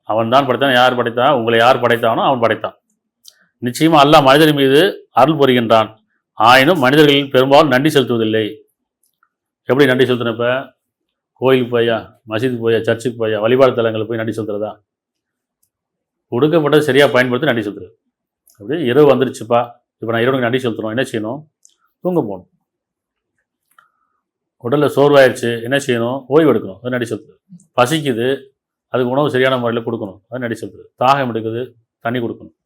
அவன் தான் படைத்தான். யார் படைத்தா, உங்களை யார் படைத்தானோ அவன் படைத்தான். நிச்சயமாக அல்லாஹ் மனிதர் மீது அருள் புரிகின்றான், ஆயினும் மனிதர்களில் பெரும்பாலும் நன்றி செலுத்துவதில்லை. எப்படி நன்றி செலுத்தின? இப்போ கோயிலுக்கு போயா, மசீதுக்கு போயா, சர்ச்சுக்கு போயா, வழிபாடு தலங்களுக்கு போய் நன்றி செலுத்துறதா? கொடுக்கப்பட்டது சரியாக பயன்படுத்தி நன்றி செலுத்துறது. அப்படி இரவு வந்துருச்சுப்பா, இப்போ நான் இரவுக்கு நன்றி செலுத்தணும், என்ன செய்யணும்? தூங்க போகணும். உடலில் சோர்வாயிடுச்சு, என்ன செய்யணும்? ஓய்வு எடுக்கணும், அது நன்றி செலுத்துறது. பசிக்குது, அதுக்கு உணவு சரியான முறையில் கொடுக்கணும், அது நன்றி செலுத்துறது. தாகம் எடுக்குது, தண்ணி கொடுக்கணும்.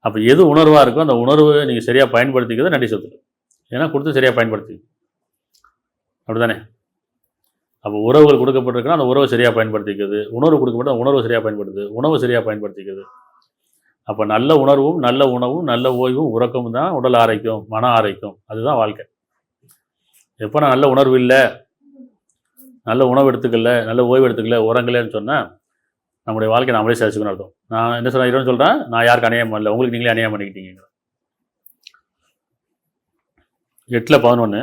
அப்போ எது உணர்வாக இருக்கோ அந்த உணர்வை நீங்கள் சரியாக பயன்படுத்திக்கிறது நன்றி செலுத்துறது. ஏன்னா கொடுத்து சரியாக பயன்படுத்தி அப்படி தானே. அப்போ உறவுகள் கொடுக்கப்பட்டிருக்குன்னா அந்த உறவை சரியாக பயன்படுத்திக்கிறது, உணர்வு கொடுக்கப்பட்ட உணர்வு சரியாக பயன்படுத்துது, உணவு சரியாக பயன்படுத்திக்கிறது. அப்போ நல்ல உணர்வும் நல்ல உணவும் நல்ல ஓய்வும் உறக்கமும் தான் உடல் ஆரோக்கியம், மன ஆரோக்கியம். அதுதான் வாழ்க்கை. எப்போ நான் நல்ல உணர்வு இல்லை, நல்ல உணவு எடுத்துக்கல, நல்ல ஓய்வு எடுத்துக்கல, உறங்கலன்னு சொன்னால் நம்முடைய வாழ்க்கை நம்மளே சேர்த்துக்கணும் அர்த்தம். நான் என்ன சொல்கிறேன், இரவு சொல்கிறேன், நான் யாருக்கு அநியாயம் பண்ணல, உங்களுக்கு நீங்களே அநியாயம் பண்ணிக்கிட்டீங்க. 8:11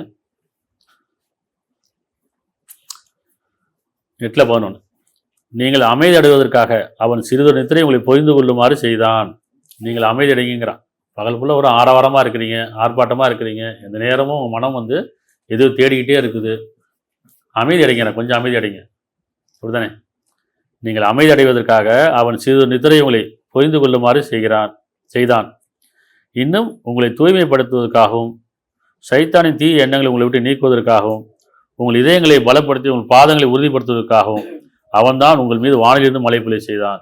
நீங்கள் அமைதி அடைவதற்காக அவன் சிறிது நித்திரை உங்களை பொய்ந்து கொள்ளுமாறு செய்தான். நீங்கள் அமைதி அடைங்கிறான். பகல் ஃபுல்லாக ஒரு ஆரவாரமாக இருக்கிறீங்க, ஆர்ப்பாட்டமாக இருக்கிறீங்க, எந்த நேரமும் உங்கள் மனம் எதுவும் தேடிக்கிட்டே இருக்குது. அமைதி அடைங்க, கொஞ்சம் அமைதி அடைங்க, அப்படிதானே. நீங்கள் அமைதி அடைவதற்காக அவன் சிறிது நித்திரை உங்களை பொய்ந்து கொள்ளுமாறு செய்தான். இன்னும் உங்களை தூய்மைப்படுத்துவதற்காகவும் சைத்தானின் தீய எண்ணங்களை உங்களை விட்டு நீக்குவதற்காகவும் உங்கள் இதயங்களை பலப்படுத்தி உங்கள் பாதங்களை உறுதிப்படுத்துவதற்காகவும் அவன்தான் உங்கள் மீது வானிலிருந்து மழை பொழிய செய்தான்.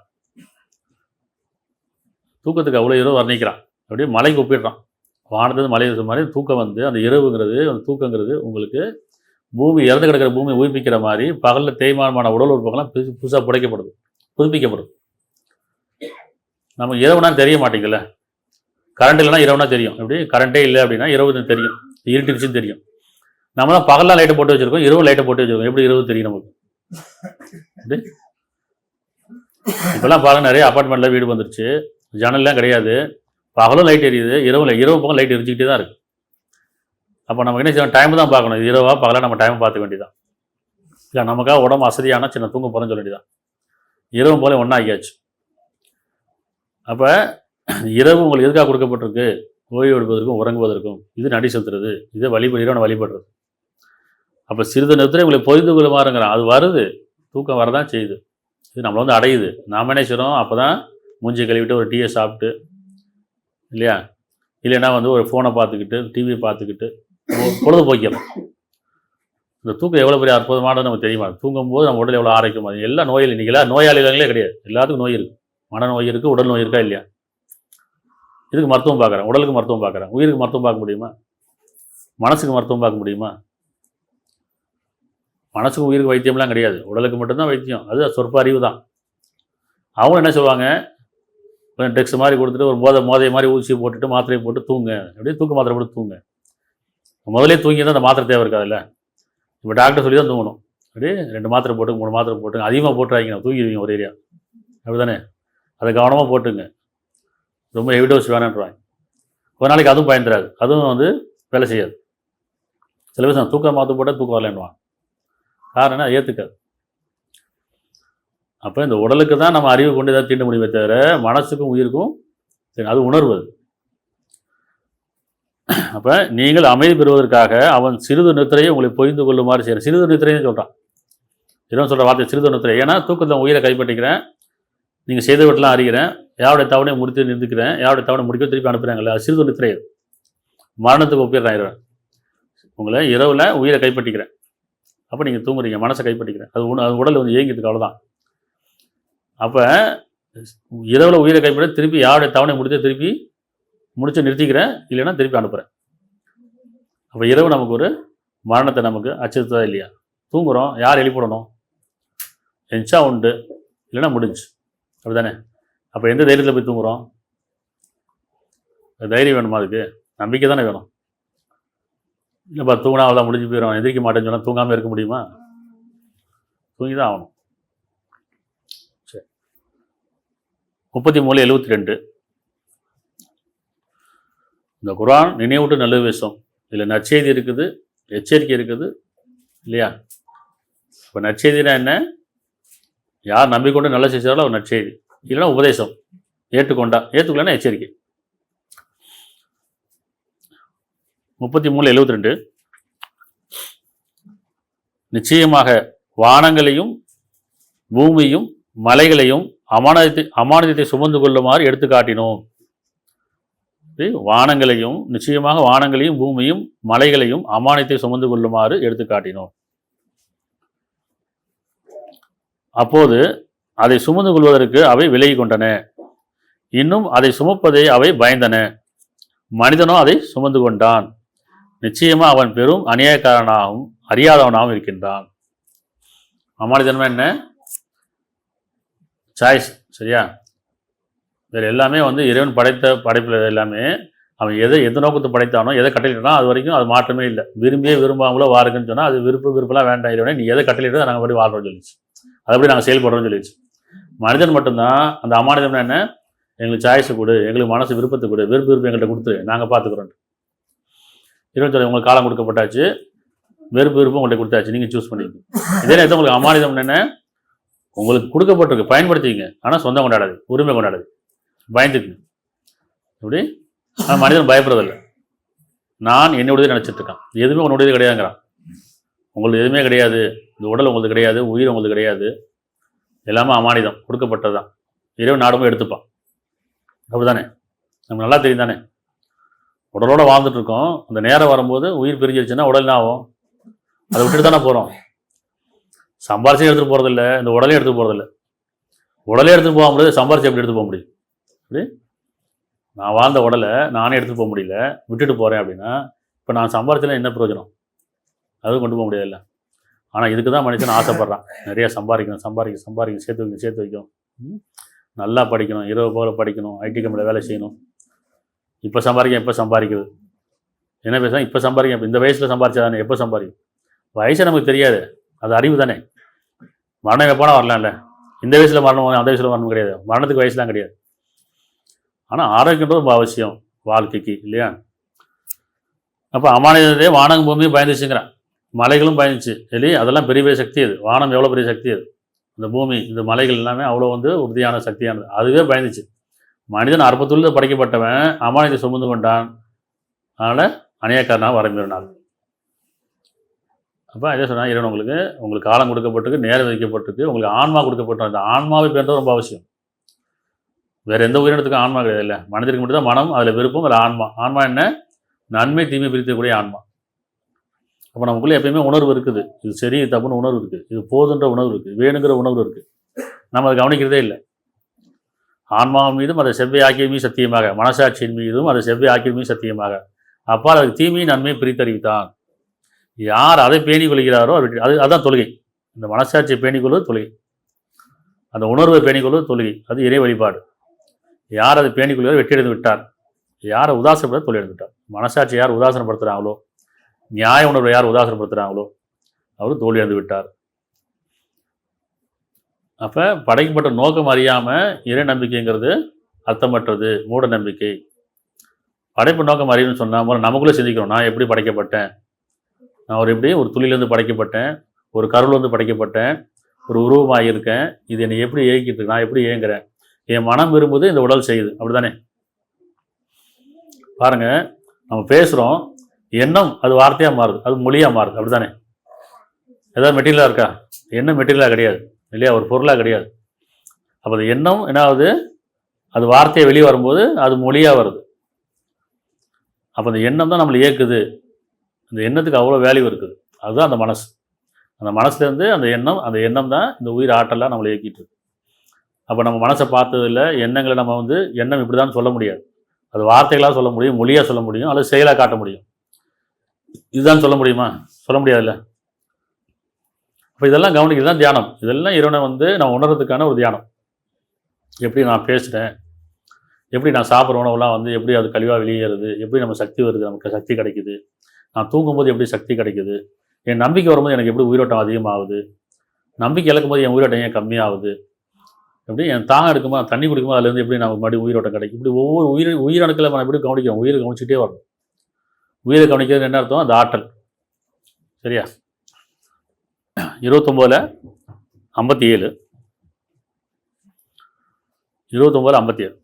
தூக்கத்துக்கு அவ்வளோ இரவு வர்ணிக்கிறான், அப்படியே மலைக்கு ஒப்பிடுறான். வானது மலை மாதிரி தூக்கம் அந்த இரவுங்கிறது, அந்த தூக்கங்கிறது உங்களுக்கு பூமி இறந்து கிடக்கிற பூமி உயிர்ப்பிக்கிற மாதிரி பகலில் தேய்மானமான உடல் உறுப்புகள்லாம் புதுசாக புதுப்பிக்கப்படுது. நமக்கு இரவுனா தெரிய மாட்டேங்கல. கரண்ட் இல்லைனா இரவுனா தெரியும். எப்படி கரண்ட்டே இல்லை அப்படின்னா இரவு தெரியும், இருட்டுச்சுன்னு தெரியும். நம்ம தான் பகல்லாம் லைட்டை போட்டு வச்சுருக்கோம், இரவும் லைட்டை போட்டு வச்சுருக்கோம், எப்படி இரவு தெரியும் நமக்கு? இப்போல்லாம் பாருங்க, நிறைய அப்பார்ட்மெண்ட்டில் வீடு வந்துருச்சு, ஜன்னல்லாம் கிடையாது, பகலும் லைட் எரியுது, இரவு பக்கம் லைட் எரிஞ்சிக்கிட்டே தான் இருக்குது. அப்போ நமக்கு என்ன செய்யணும்? டைம் தான் பார்க்கணும், இது இரவா பகலாக நம்ம டைமை பார்த்துக்க வேண்டியதான். இல்லை நமக்காக உடம்பு அசதியானா சின்ன தூங்க போகிறேன்னு சொல்ல வேண்டியதான். இரவும் போல ஒன்றா ஆகியாச்சு. அப்போ இரவு உங்களுக்கு எதுக்காக கொடுக்கப்பட்டிருக்கு? ஓய்வு எடுப்பதற்கும் உறங்குவதற்கும். இது நடி செலுத்துறது, இது இரவனை வழிபடுறது. அப்போ சிறிது நிறுத்தம் உங்களை பொய்ந்து கொள்ளுமாறுங்கிறான். அது வருது, தூக்கம் வரதான் செய்யுது, இது நம்மளை அடையுது. நாம் என்ன செய்கிறோம்? அப்போ தான் மூஞ்சி கழுவிட்டு ஒரு டீயை சாப்பிட்டு இல்லையா, இல்லைன்னா ஒரு ஃபோனை பார்த்துக்கிட்டு டிவியை பார்த்துக்கிட்டு பொழுதுபோக்கிறோம். இந்த தூக்கம் எவ்வளோ பெரிய அற்புதமானது நமக்கு தெரியுமா? தூங்கும்போது நம்ம உடல் எவ்வளோ ஆரோக்கியமா. எல்லாம் நோயில் இன்றைக்கெல்லாம் நோயாளிகளே கிடையாது, எல்லாத்துக்கும் நோய் இருக்குது. மனநோய் இருக்குது, உடல் நோய் இருக்கா இல்லையா? இதுக்கு மருத்துவம் பார்க்குறேன், உடலுக்கு மருத்துவம் பார்க்குறேன். உயிருக்கு மருத்துவம் பார்க்க முடியுமா? மனசுக்கு மருத்துவம் பார்க்க முடியுமா? மனசுக்கு உயிருக்கு வைத்தியம்லாம் கிடையாது, உடலுக்கு மட்டும்தான் வைத்தியம். அது சொற்ப அறிவு தான். அவங்க என்ன சொல்லுவாங்க, கொஞ்சம் டெக்ஸ் மாதிரி கொடுத்துட்டு ஒரு மோதை மாதிரி ஊசி போட்டுட்டு மாத்திரையை போட்டு தூங்க, அப்படியே தூக்க மாத்திரை போட்டு தூங்க. முதலே தூங்கி தான் அந்த மாத்திரை தேவை இருக்காதுல்ல. இப்போ டாக்டர் சொல்லி தான் தூங்கணும். அப்படியே 2 மாத்திரை போட்டு 3 மாத்திரை போட்டுங்க, அதிகமாக போட்டுறாங்க, தூங்கிடுவீங்க ஒரு ஏரியா, அப்படி தானே. அதை கவனமாக போட்டுங்க, ரொம்ப ஹெவி டோஸ் வேணான்றாங்க. ஒரு நாளைக்கு அதுவும் பயன் தராது, அதுவும் வந்து வேலை செய்யாது. சில பேர் தூக்கம் மாற்ற போட்டால் தூக்கம் வரலன்னுவாங்க. காரணம் அதை ஏற்றுக்காது. அப்போ இந்த உடலுக்கு தான் நம்ம அறிவு கொண்டு ஏதாவது தீண்ட முடியுமே தவிர மனசுக்கும் உயிருக்கும் அது உணர்வு. அப்போ நீங்கள் அமைதி பெறுவதற்காக அவன் சிறிது நித்திரையை உங்களை பொய்ந்து கொள்ளுமாறு செய்கிறேன். சிறிது நித்திரைன்னு சொல்கிறான். இவன் சொல்கிற வார்த்தை சிறிது நித்திரை. ஏன்னா தூக்கத்தில் உயிரை கைப்பற்றிக்கிறேன், நீங்கள் செய்த வீட்டெலாம் அறிகிறேன், யாருடைய தவணையை முடித்து நிறுத்துக்கிறேன், யாருடைய தவணை முடிக்க திருப்பி அனுப்புகிறாங்களே, அது சிறிது நித்திரை. மரணத்துக்கு ஒப்பிடுறேன் இரவு. உங்களை இரவில் உயிரை கைப்பற்றிக்கிறேன், அப்போ நீங்கள் தூங்குறீங்க, மனசை கைப்பற்றிக்கிறேன், அது உடல் வந்து இயங்கியதுக்கு அவ்வளோதான். அப்போ இரவில் உயிரை கைப்பற்ற திருப்பி யாருடைய தவணை முடித்து திருப்பி முடிச்சு நிறுத்திக்கிறேன், இல்லைன்னா திருப்பி அனுப்புகிறேன். அப்போ இரவு நமக்கு ஒரு மரணத்தை நமக்கு அச்சுறுத்ததா இல்லையா? தூங்குகிறோம், யார் எழுப்பிடணும்? எஞ்சா உண்டு, இல்லைன்னா முடிஞ்சு, அப்படி தானே. அப்போ எந்த தைரியத்தில் போய் தூங்குகிறோம்? தைரியம் வேணுமா? அதுக்கு நம்பிக்கை தானே வேணும். இல்லைப்பா தூங்கினா அவ்வளோ முடிஞ்சு போயிடும், எந்திரிக்க மாட்டேன்னு சொன்னால் தூங்காமல் இருக்க முடியுமா? தூங்கி தான் ஆகணும். சரி, 33:72. இந்த குர்ஆன் நினைவூட்டு நல்ல விஷயம். இதில் நற்செய்தி இருக்குது, எச்சரிக்கை இருக்குது இல்லையா? இப்போ நற்செய்தினா என்ன? யார் நம்பிக்கொண்டு நல்ல செய்தாலும் அவர் நற்செய்தி, இல்லைன்னா உபதேசம். ஏற்றுக்கொள்ளனா எச்சரிக்கை. 33:72. நிச்சயமாக வானங்களையும் பூமியையும் மலைகளையும் அமானிதத்தை சுமந்து கொள்ளுமாறு எடுத்து காட்டினோம். வானங்களையும் நிச்சயமாக வானங்களையும் பூமியும் மலைகளையும் அமானிதத்தை சுமந்து கொள்ளுமாறு எடுத்து காட்டினோம். அப்போது அதை சுமந்து கொள்வதற்கு அவை விலகி கொண்டன, இன்னும் அதை சுமப்பதை அவை பயந்தன. மனிதனோ அதை சுமந்து கொண்டான், நிச்சயமா அவன் பெரும் அநியாயக்காரனாகவும் அறியாதவனாகவும் இருக்கின்றான். அமானிதன்மை என்ன? சாய்ஸ், சரியா? வேறு எல்லாமே வந்து இறைவன் படைத்த படைப்பில் எல்லாமே அவன் எந்த நோக்கத்தை படைத்தானோ, எதை கட்டளையிட்டானோ அது வரைக்கும் அது மாற்றமே இல்லை. விரும்பியே விரும்பாமலோ வாருக்குன்னு சொன்னால் அது விருப்பம்லாம் வேண்டாம், இறைவனே நீ எதை கட்டளையிட்டோ நாங்கள் படி வாழ்றோம்னு சொல்லிச்சு, அதுபடி நாங்கள் செயல்படுறோம்னு சொல்லிச்சு. மனிதன் மட்டும்தான் அந்த அமானிதம்னா என்ன? எங்களுக்கு சாய்ஸை கொடு, எங்களுக்கு மனசு விருப்பத்தை கொடு, விருப்பம் எங்கள்கிட்ட கொடுத்துரு, நாங்கள் பார்த்துக்குறோம். இறைவன் சொல்லி உங்களுக்கு காலம் கொடுக்கப்பட்டாச்சு, விருப்பம் உங்கள்கிட்ட கொடுத்தாச்சு, நீங்கள் சூஸ் பண்ணிக்கணும். இதே நேரத்தில் உங்களுக்கு அமானிதம் என்ன? உங்களுக்கு கொடுக்கப்பட்டிருக்கு, பயன்படுத்திங்க, ஆனால் சொந்தம் கொண்டாடாது, உரிமை கொண்டாடாது, பயந்துக்குங்க. எப்படி? ஆனால் மனிதன் பயப்படுறதில்லை. நான் என்னுடையது நினச்சிட்டு இருக்கான், எதுவுமே உன்னுடையது கிடையாதுங்கிறான். உங்களுக்கு எதுவுமே கிடையாது, இந்த உடல் உங்களுக்கு கிடையாது, உயிர் உங்களுக்கு கிடையாது, எல்லாமே அமானிதம், கொடுக்கப்பட்டது தான். இறைவன் நாடுமே எடுத்துப்பான், அப்படி தானே? நமக்கு நல்லா தெரியும் தானே? உடலோடு வாழ்ந்துட்டு இருக்கோம், அந்த நேரம் வரும்போது உயிர் பிரிஞ்சிருச்சுன்னா உடல் என்ன ஆகும்? அதை விட்டுட்டு தானே போகிறோம். சம்பாரிச்சே எடுத்துகிட்டு போகிறதில்ல, இந்த உடலையும் எடுத்துகிட்டு போகிறதில்ல. உடலே எடுத்துகிட்டு போக முடியாது, சம்பாரிச்சு எப்படி எடுத்துகிட்டு போக முடியும்? அப்படி நான் வாழ்ந்த உடலை நானே எடுத்துகிட்டு போக முடியல, விட்டுட்டு போகிறேன் அப்படின்னா இப்போ நான் சம்பாரிச்சலாம் என்ன பிரயோஜனம்? அதுவும் கொண்டு போக முடியாதுல்ல. ஆனால் இதுக்கு தான் மனுஷன் ஆசைப்பட்றான், நிறையா சம்பாதிக்கணும், சேர்த்து வைக்கணும், நல்லா படிக்கணும், இரவு போல படிக்கணும், ஐடி கம்பெனியில் வேலை செய்யணும். இப்போ சம்பாதிக்கிறது என்ன பேசுகிறேன்? இப்போ சம்பாதிக்க, இந்த வயசில் சம்பாதிச்சா தானே, எப்போ சம்பாதிக்கும்? வயசை நமக்கு தெரியாது, அது அறிவு தானே. மரணம் எப்போனா வரலாம்ல, இந்த வயசில் மரணம், அந்த வயசில் மரணம் கிடையாது, மரணத்துக்கு வயசுலாம் கிடையாது. ஆனால் ஆரோக்கியன்றது ரொம்ப அவசியம் வாழ்க்கைக்கு, இல்லையா? அப்போ அமானிதத்தையே வானம் பூமியும் பயந்துச்சுங்கிறான், மலைகளும் பயந்துச்சு இல்லையா? அதெல்லாம் பெரிய பெரிய சக்தி. அது வானம் எவ்வளோ பெரிய சக்தி, அது இந்த பூமி இந்த மலைகள் எல்லாமே அவ்வளோ வந்து உறுதியான சக்தியானது, அதுவே பயந்துச்சு. மனிதன் அற்பத்துள்ள படைக்கப்பட்டவன் அமானிதத்தை சுமந்து கொண்டான், அதனால் அநியாயக்காரனாக வரம்பினார். அப்போ இதே சொன்னால் இறைவன் உங்களுக்கு காலம் கொடுக்கப்பட்டிருக்கு, நேரம் வைக்கப்பட்டிருக்கு, உங்களுக்கு ஆன்மா கொடுக்கப்பட்டிருக்கு. அந்த ஆன்மாவை பேர்றது ரொம்ப அவசியம். வேறு எந்த உயிரினத்துக்கும் ஆன்மா கிடையாது இல்லை, மனிதருக்கு மட்டும் தான் மனம், அதில் விருப்பம், அதில் ஆன்மா. ஆன்மா என்ன? நன்மை தீமை பிரித்தக்கூடிய ஆன்மா. அப்போ நமக்குள்ளே எப்பயுமே உணர்வு இருக்குது, இது சரி தப்புன்னு உணர்வு இருக்குது, இது போதுன்ற உணர்வு இருக்குது, வேணுங்கிற உணர்வு இருக்குது. நம்ம அதை கவனிக்கிறதே இல்லை. ஆன்மாவின் மீதும் அதை செவ்வை ஆக்கிய மீது சத்தியமாக, மனசாட்சியின் மீதும் அதை செவ்வை ஆக்கிய மீது சத்தியமாக, அப்பா அதுக்கு தீமையும் நன்மையை பிரித்தறிவித்தான். யார் அதை பேணி கொள்கிறாரோ அதுதான் தொழுகை. இந்த மனசாட்சியை பேணி கொள்வது தொழுகை. அந்த உணர்வை பேணிக்கொள்வது தொழுகை, அது இறை வழிபாடு. யார் அதை பேணிக்கொள்வதை வெற்றி அடைந்து விட்டார், யாரை உதாசனப்படுத்த தொழில் விட்டார். மனசாட்சி யார் உதாசனப்படுத்துகிறாங்களோ, நியாய உணர்வை யார் உதாசனப்படுத்துகிறாங்களோ அவர் தோல்வி அடைந்து விட்டார். அப்போ படைக்கப்பட்ட நோக்கம் அறியாமல் இறை நம்பிக்கைங்கிறது அர்த்தமற்றது, மூட நம்பிக்கை. படைப்பு நோக்கம் அறிவுன்னு சொன்னால் நமக்குள்ளே சிந்திக்கணும். நான் எப்படி படைக்கப்பட்டேன், நான் ஒரு துளியிலேருந்து படைக்கப்பட்டேன், ஒரு கருவிலேருந்து படைக்கப்பட்டேன், ஒரு உருவமாக இருக்கேன், இது என்னை எப்படி இயக்கிட்டு இருக்கு, நான் எப்படி இயங்குறேன், என் மனம் விரும்புது, இந்த உடல் செய்யுது. அப்படி தானே? பாருங்கள், நம்ம பேசுகிறோம், எண்ணம் அது வார்த்தையாக மாறுது, அது மொழியாக மாறுது. அப்படி தானே? ஏதாவது மெட்டீரியலாக இருக்கா? எண்ணம் மெட்டீரியலாக கிடையாது இல்லையா, ஒரு பொருளாக கிடையாது. அப்போ அது எண்ணம் என்ன ஆகுது, அது வார்த்தையை வெளியே வரும்போது அது மொழியாக வருது. அப்போ அந்த எண்ணம் தான் நம்மளை இயக்குது. அந்த எண்ணத்துக்கு அவ்வளோ வேல்யூ இருக்குது. அதுதான் அந்த மனசு. அந்த மனசுலேருந்து அந்த எண்ணம் தான் இந்த உயிர் ஆற்றலாக நம்மளை இயக்கிட்டு இருக்கு. அப்போ நம்ம மனசை பார்த்ததில்ல, எண்ணங்களை நம்ம எண்ணம் இப்படி தான் சொல்ல முடியாது. அது வார்த்தைகளாக சொல்ல முடியும், மொழியாக சொல்ல முடியும், அல்லது செயலாக காட்ட முடியும். இதுதான் சொல்ல முடியுமா? சொல்ல முடியாதுல்ல. அப்போ இதெல்லாம் கவனிக்கிறது தான் தியானம். இதெல்லாம் இறைவனை நம்ம உணர்றதுக்கான ஒரு தியானம். எப்படி நான் பேசுகிறேன், எப்படி நான் சாப்பிட்ற உணவுலாம் எப்படி அது கழிவாக வெளியேறுது, எப்படி நம்ம சக்தி வருது, நமக்கு சக்தி கிடைக்குது, நான் தூங்கும்போது எப்படி சக்தி கிடைக்குது, என் நம்பிக்கை வரும்போது எனக்கு எப்படி உயிரோட்டம் அதிகமாகுது, நம்பிக்கை இழக்கும்போது என் உயிரோட்டம் ஏன் கம்மியாகுது, எப்படி என் தாகம் எடுக்கும்போது தண்ணி குடிக்கும்போது அதுலேருந்து எப்படி நமக்கு மறுபடியும் உயிரோட்டம் கிடைக்கும். இப்படி ஒவ்வொரு உயிரணுக்களை நம்ம எப்படி கவனிக்கிறோம், உயிரை கவனிச்சுட்டே வரணும். உயிரை கவனிக்கிறது என்ன அர்த்தம்? அந்த ஆற்றல். சரியா? 29:57 29:57